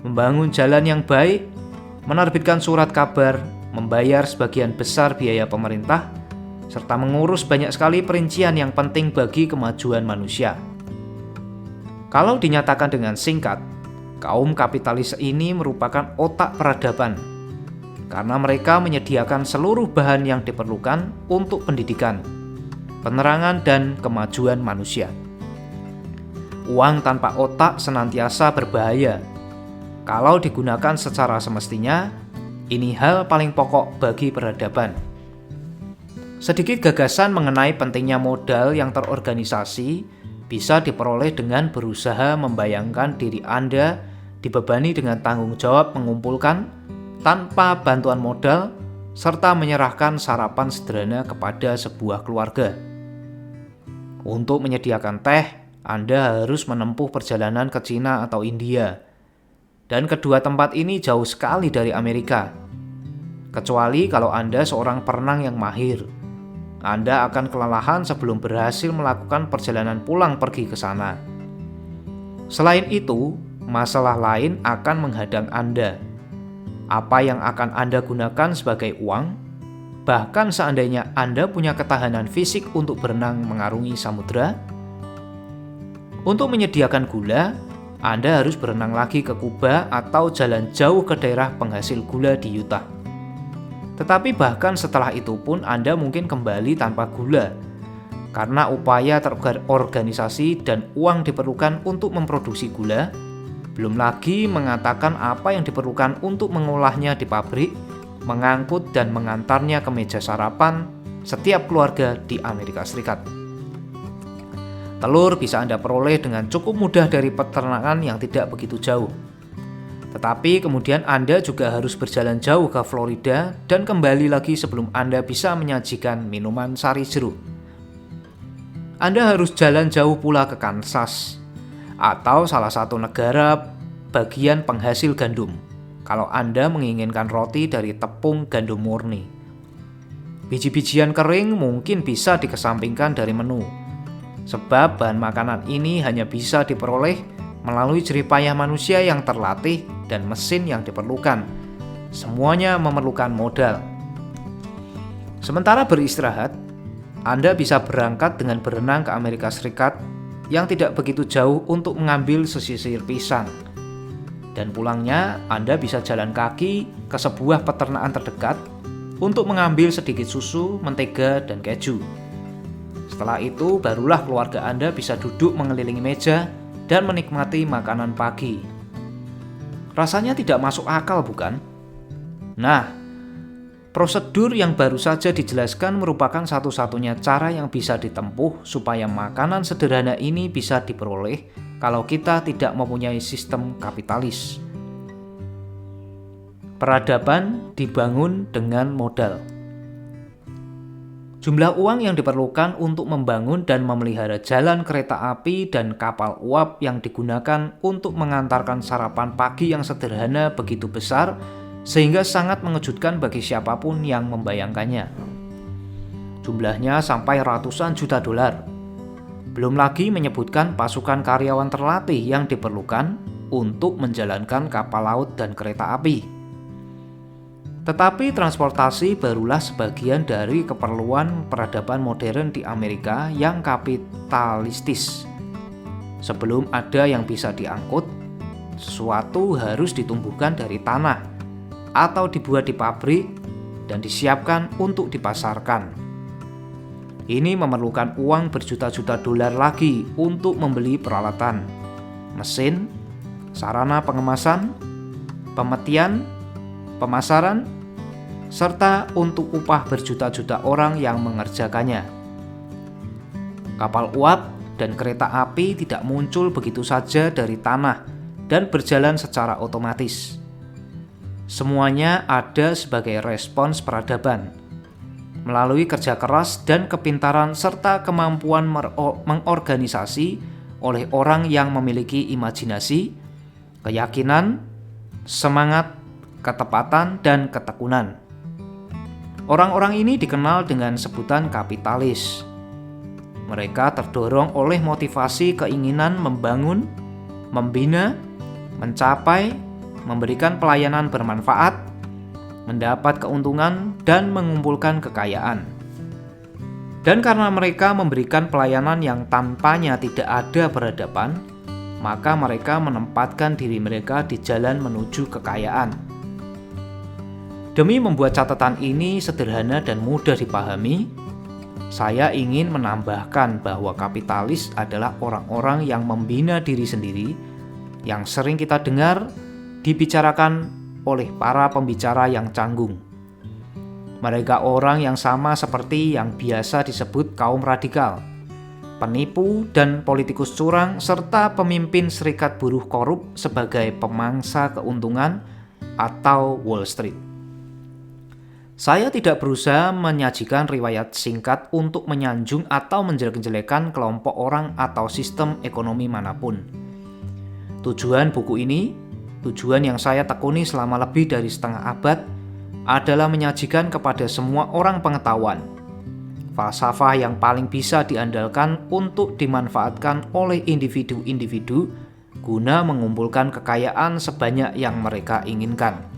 membangun jalan yang baik, menerbitkan surat kabar, membayar sebagian besar biaya pemerintah, serta mengurus banyak sekali perincian yang penting bagi kemajuan manusia. Kalau dinyatakan dengan singkat, kaum kapitalis ini merupakan otak peradaban, karena mereka menyediakan seluruh bahan yang diperlukan untuk pendidikan, penerangan, dan kemajuan manusia. Uang tanpa otak senantiasa berbahaya. Kalau digunakan secara semestinya, ini hal paling pokok bagi peradaban. Sedikit gagasan mengenai pentingnya modal yang terorganisasi bisa diperoleh dengan berusaha membayangkan diri Anda dibebani dengan tanggung jawab mengumpulkan tanpa bantuan modal serta menyerahkan sarapan sederhana kepada sebuah keluarga. Untuk menyediakan teh, Anda harus menempuh perjalanan ke Cina atau India. Dan kedua tempat ini jauh sekali dari Amerika. Kecuali kalau Anda seorang perenang yang mahir. Anda akan kelelahan sebelum berhasil melakukan perjalanan pulang pergi ke sana. Selain itu, masalah lain akan menghadang Anda. Apa yang akan Anda gunakan sebagai uang? Bahkan seandainya Anda punya ketahanan fisik untuk berenang mengarungi samudera. Untuk menyediakan gula, Anda harus berenang lagi ke Kuba atau jalan jauh ke daerah penghasil gula di Utah. Tetapi bahkan setelah itu pun Anda mungkin kembali tanpa gula, karena upaya terorganisasi dan uang diperlukan untuk memproduksi gula, belum lagi mengatakan apa yang diperlukan untuk mengolahnya di pabrik, mengangkut dan mengantarnya ke meja sarapan setiap keluarga di Amerika Serikat. Telur bisa Anda peroleh dengan cukup mudah dari peternakan yang tidak begitu jauh. Tetapi kemudian Anda juga harus berjalan jauh ke Florida dan kembali lagi sebelum Anda bisa menyajikan minuman sari jeruk. Anda harus jalan jauh pula ke Kansas atau salah satu negara bagian penghasil gandum kalau Anda menginginkan roti dari tepung gandum murni. Biji-bijian kering mungkin bisa dikesampingkan dari menu, sebab bahan makanan ini hanya bisa diperoleh melalui jerih payah manusia yang terlatih dan mesin yang diperlukan. Semuanya memerlukan modal. Sementara beristirahat, Anda bisa berangkat dengan berenang ke Amerika Serikat yang tidak begitu jauh untuk mengambil sesisir pisang. Dan pulangnya, Anda bisa jalan kaki ke sebuah peternakan terdekat untuk mengambil sedikit susu, mentega, dan keju. Setelah itu, barulah keluarga Anda bisa duduk mengelilingi meja dan menikmati makanan pagi. Rasanya tidak masuk akal, bukan? Nah, prosedur yang baru saja dijelaskan merupakan satu-satunya cara yang bisa ditempuh supaya makanan sederhana ini bisa diperoleh kalau kita tidak mempunyai sistem kapitalis. Peradaban dibangun dengan modal. Jumlah uang yang diperlukan untuk membangun dan memelihara jalan kereta api dan kapal uap yang digunakan untuk mengantarkan sarapan pagi yang sederhana begitu besar sehingga sangat mengejutkan bagi siapapun yang membayangkannya. Jumlahnya sampai ratusan juta dolar. Belum lagi menyebutkan pasukan karyawan terlatih yang diperlukan untuk menjalankan kapal laut dan kereta api. Tetapi transportasi barulah sebagian dari keperluan peradaban modern di Amerika yang kapitalistis. Sebelum ada yang bisa diangkut, sesuatu harus ditumbuhkan dari tanah atau dibuat di pabrik dan disiapkan untuk dipasarkan. Ini memerlukan uang berjuta-juta dolar lagi untuk membeli peralatan, mesin, sarana pengemasan, pemetian, pemasaran, serta untuk upah berjuta-juta orang yang mengerjakannya. Kapal uap dan kereta api tidak muncul begitu saja dari tanah dan berjalan secara otomatis. Semuanya ada sebagai respons peradaban, melalui kerja keras dan kepintaran serta kemampuan mengorganisasi oleh orang yang memiliki imajinasi, keyakinan, semangat, ketepatan, dan ketekunan. Orang-orang ini dikenal dengan sebutan kapitalis. Mereka terdorong oleh motivasi keinginan membangun, membina, mencapai, memberikan pelayanan bermanfaat, mendapat keuntungan, dan mengumpulkan kekayaan. Dan karena mereka memberikan pelayanan yang tanpanya tidak ada peradaban, maka mereka menempatkan diri mereka di jalan menuju kekayaan. Demi membuat catatan ini sederhana dan mudah dipahami, saya ingin menambahkan bahwa kapitalis adalah orang-orang yang membina diri sendiri, yang sering kita dengar dibicarakan oleh para pembicara yang canggung. Mereka orang yang sama seperti yang biasa disebut kaum radikal, penipu dan politikus curang, serta pemimpin serikat buruh korup sebagai pemangsa keuntungan atau Wall Street. Saya tidak berusaha menyajikan riwayat singkat untuk menyanjung atau menjelek-jelekan kelompok orang atau sistem ekonomi manapun. Tujuan buku ini, tujuan yang saya tekuni selama lebih dari setengah abad, adalah menyajikan kepada semua orang pengetahuan, falsafah yang paling bisa diandalkan untuk dimanfaatkan oleh individu-individu guna mengumpulkan kekayaan sebanyak yang mereka inginkan.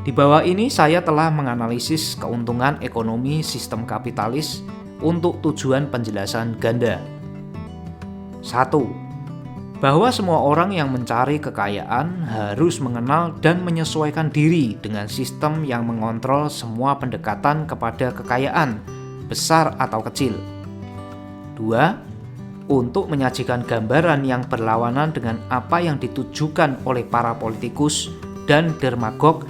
Di bawah ini saya telah menganalisis keuntungan ekonomi sistem kapitalis untuk tujuan penjelasan ganda. 1. Bahwa semua orang yang mencari kekayaan harus mengenal dan menyesuaikan diri dengan sistem yang mengontrol semua pendekatan kepada kekayaan, besar atau kecil. 2. Untuk menyajikan gambaran yang berlawanan dengan apa yang ditujukan oleh para politikus dan dermagog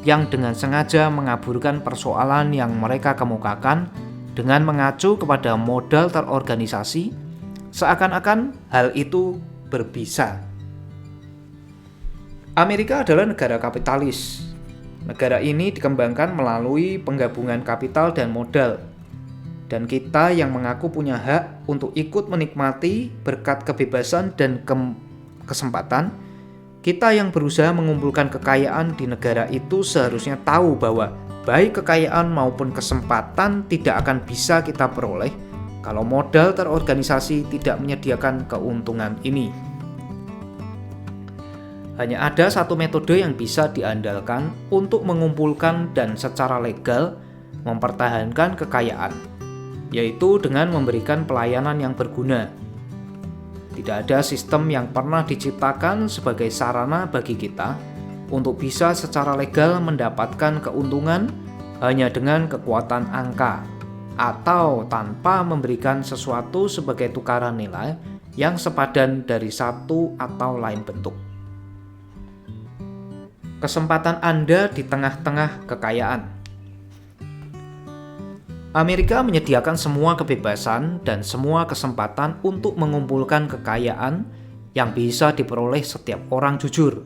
yang dengan sengaja mengaburkan persoalan yang mereka kemukakan dengan mengacu kepada modal terorganisasi, seakan-akan hal itu berbisa. Amerika adalah negara kapitalis. Negara ini dikembangkan melalui penggabungan kapital dan modal, dan kita yang mengaku punya hak untuk ikut menikmati berkat kebebasan dan kesempatan, kita yang berusaha mengumpulkan kekayaan di negara itu seharusnya tahu bahwa baik kekayaan maupun kesempatan tidak akan bisa kita peroleh kalau modal terorganisasi tidak menyediakan keuntungan ini. Hanya ada satu metode yang bisa diandalkan untuk mengumpulkan dan secara legal mempertahankan kekayaan, yaitu dengan memberikan pelayanan yang berguna. Tidak ada sistem yang pernah diciptakan sebagai sarana bagi kita untuk bisa secara legal mendapatkan keuntungan hanya dengan kekuatan angka atau tanpa memberikan sesuatu sebagai tukaran nilai yang sepadan dari satu atau lain bentuk. Kesempatan Anda di tengah-tengah kekayaan. Amerika menyediakan semua kebebasan dan semua kesempatan untuk mengumpulkan kekayaan yang bisa diperoleh setiap orang jujur.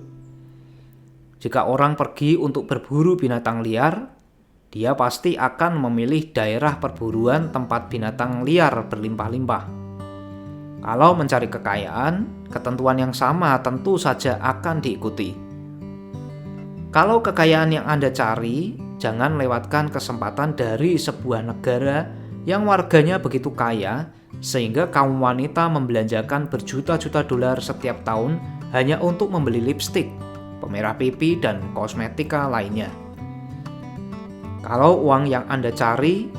Jika orang pergi untuk berburu binatang liar, dia pasti akan memilih daerah perburuan tempat binatang liar berlimpah-limpah. Kalau mencari kekayaan, ketentuan yang sama tentu saja akan diikuti. Kalau kekayaan yang Anda cari, jangan lewatkan kesempatan dari sebuah negara yang warganya begitu kaya sehingga kaum wanita membelanjakan berjuta-juta dolar setiap tahun hanya untuk membeli lipstik, pemerah pipi, dan kosmetika lainnya. Kalau uang yang Anda cari,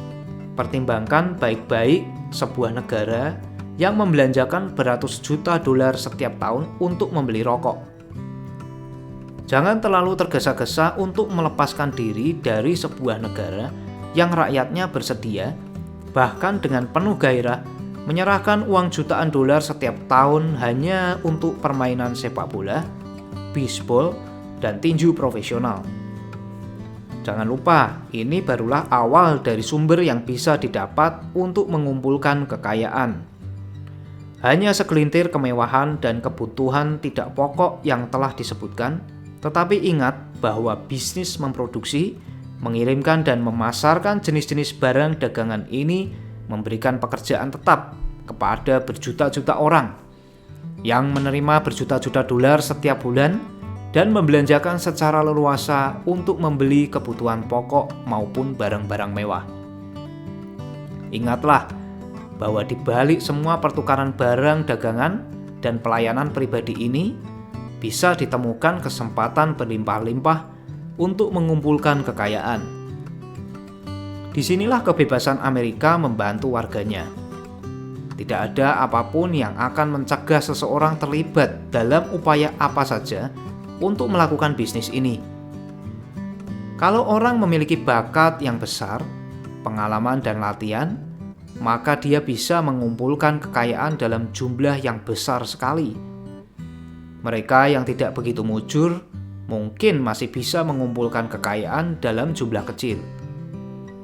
pertimbangkan baik-baik sebuah negara yang membelanjakan beratus juta dolar setiap tahun untuk membeli rokok. Jangan terlalu tergesa-gesa untuk melepaskan diri dari sebuah negara yang rakyatnya bersedia, bahkan dengan penuh gairah, menyerahkan uang jutaan dolar setiap tahun hanya untuk permainan sepak bola, bisbol, dan tinju profesional. Jangan lupa, ini barulah awal dari sumber yang bisa didapat untuk mengumpulkan kekayaan. Hanya segelintir kemewahan dan kebutuhan tidak pokok yang telah disebutkan, tetapi ingat bahwa bisnis memproduksi, mengirimkan dan memasarkan jenis-jenis barang dagangan ini memberikan pekerjaan tetap kepada berjuta-juta orang yang menerima berjuta-juta dolar setiap bulan dan membelanjakan secara leluasa untuk membeli kebutuhan pokok maupun barang-barang mewah. Ingatlah bahwa di balik semua pertukaran barang dagangan dan pelayanan pribadi ini bisa ditemukan kesempatan berlimpah-limpah untuk mengumpulkan kekayaan. Disinilah kebebasan Amerika membantu warganya. Tidak ada apapun yang akan mencegah seseorang terlibat dalam upaya apa saja untuk melakukan bisnis ini. Kalau orang memiliki bakat yang besar, pengalaman dan latihan, maka dia bisa mengumpulkan kekayaan dalam jumlah yang besar sekali. Mereka yang tidak begitu mujur mungkin masih bisa mengumpulkan kekayaan dalam jumlah kecil.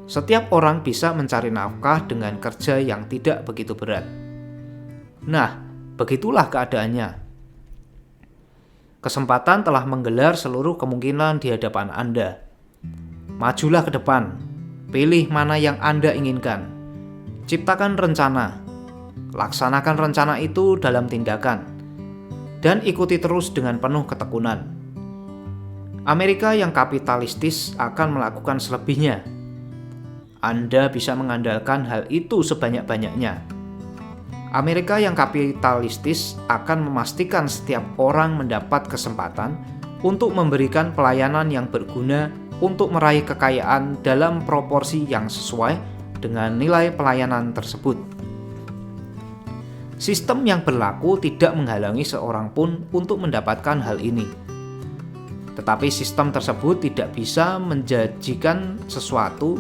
Setiap orang bisa mencari nafkah dengan kerja yang tidak begitu berat. Nah, begitulah keadaannya. Kesempatan telah menggelar seluruh kemungkinan di hadapan Anda. Majulah ke depan, pilih mana yang Anda inginkan. Ciptakan rencana, laksanakan rencana itu dalam tindakan, dan ikuti terus dengan penuh ketekunan. Amerika yang kapitalistis akan melakukan selebihnya. Anda bisa mengandalkan hal itu sebanyak-banyaknya. Amerika yang kapitalistis akan memastikan setiap orang mendapat kesempatan untuk memberikan pelayanan yang berguna untuk meraih kekayaan dalam proporsi yang sesuai dengan nilai pelayanan tersebut. Sistem yang berlaku tidak menghalangi seorang pun untuk mendapatkan hal ini. Tetapi sistem tersebut tidak bisa menjanjikan sesuatu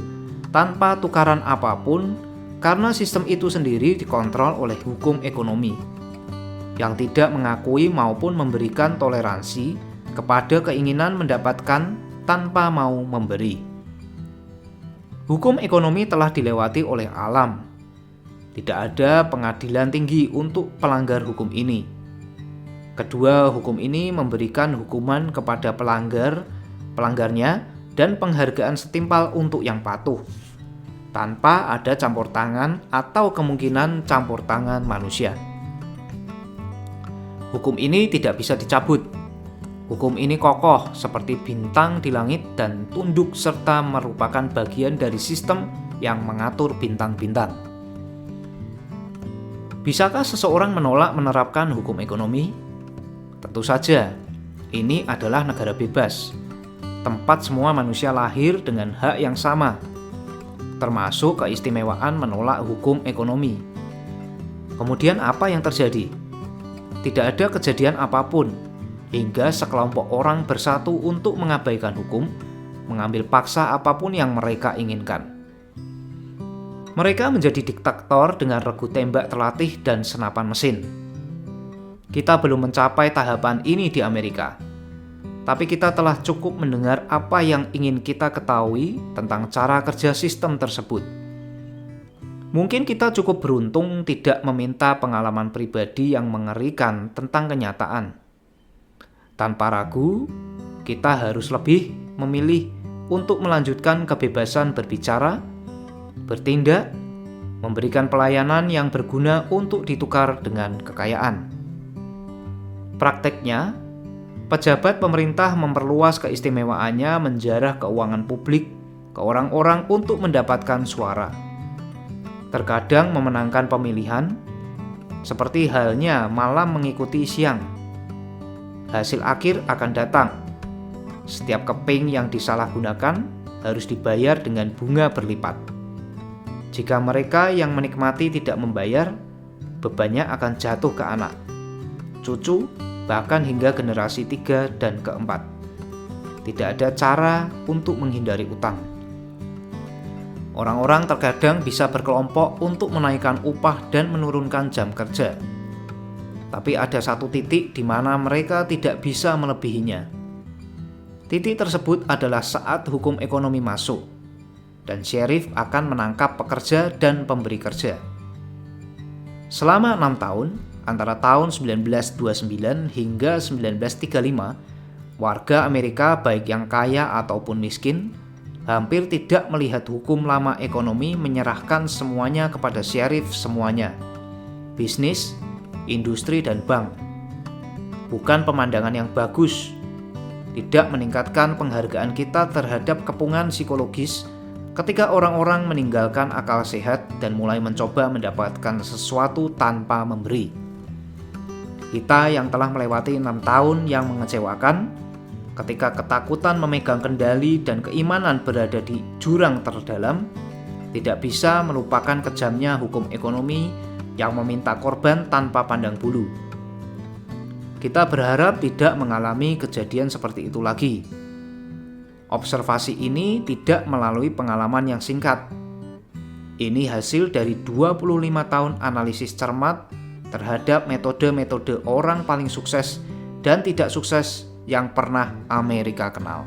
tanpa tukaran apapun, karena sistem itu sendiri dikontrol oleh hukum ekonomi yang tidak mengakui maupun memberikan toleransi kepada keinginan mendapatkan tanpa mau memberi. Hukum ekonomi telah dilewati oleh alam. Tidak ada pengadilan tinggi untuk pelanggar hukum ini. Kedua, hukum ini memberikan hukuman kepada pelanggarnya dan penghargaan setimpal untuk yang patuh, tanpa ada campur tangan atau kemungkinan campur tangan manusia. Hukum ini tidak bisa dicabut. Hukum ini kokoh seperti bintang di langit dan tunduk serta merupakan bagian dari sistem yang mengatur bintang-bintang. Bisakah seseorang menolak menerapkan hukum ekonomi? Tentu saja, ini adalah negara bebas, tempat semua manusia lahir dengan hak yang sama, termasuk keistimewaan menolak hukum ekonomi. Kemudian apa yang terjadi? Tidak ada kejadian apapun, hingga sekelompok orang bersatu untuk mengabaikan hukum, mengambil paksa apapun yang mereka inginkan. Mereka menjadi diktator dengan regu tembak terlatih dan senapan mesin. Kita belum mencapai tahapan ini di Amerika, tapi kita telah cukup mendengar apa yang ingin kita ketahui tentang cara kerja sistem tersebut. Mungkin kita cukup beruntung tidak meminta pengalaman pribadi yang mengerikan tentang kenyataan. Tanpa ragu, kita harus lebih memilih untuk melanjutkan kebebasan berbicara, bertindak, memberikan pelayanan yang berguna untuk ditukar dengan kekayaan. Prakteknya, pejabat pemerintah memperluas keistimewaannya menjarah keuangan publik ke orang-orang untuk mendapatkan suara. Terkadang memenangkan pemilihan, seperti halnya malam mengikuti siang. Hasil akhir akan datang. Setiap keping yang disalahgunakan harus dibayar dengan bunga berlipat. Jika mereka yang menikmati tidak membayar, bebannya akan jatuh ke anak, cucu, bahkan hingga generasi 3 dan keempat. Tidak ada cara untuk menghindari utang. Orang-orang terkadang bisa berkelompok untuk menaikkan upah dan menurunkan jam kerja. Tapi ada satu titik di mana mereka tidak bisa melebihinya. Titik tersebut adalah saat hukum ekonomi masuk, dan syarif akan menangkap pekerja dan pemberi kerja. Selama 6 tahun, antara tahun 1929 hingga 1935, warga Amerika baik yang kaya ataupun miskin, hampir tidak melihat hukum lama ekonomi menyerahkan semuanya kepada syarif semuanya, bisnis, industri, dan bank. Bukan pemandangan yang bagus, tidak meningkatkan penghargaan kita terhadap kepungan psikologis ketika orang-orang meninggalkan akal sehat dan mulai mencoba mendapatkan sesuatu tanpa memberi. Kita yang telah melewati 6 tahun yang mengecewakan, ketika ketakutan memegang kendali dan keimanan berada di jurang terdalam, tidak bisa melupakan kejamnya hukum ekonomi yang meminta korban tanpa pandang bulu. Kita berharap tidak mengalami kejadian seperti itu lagi. Observasi ini tidak melalui pengalaman yang singkat. Ini hasil dari 25 tahun analisis cermat terhadap metode-metode orang paling sukses dan tidak sukses yang pernah Amerika kenal.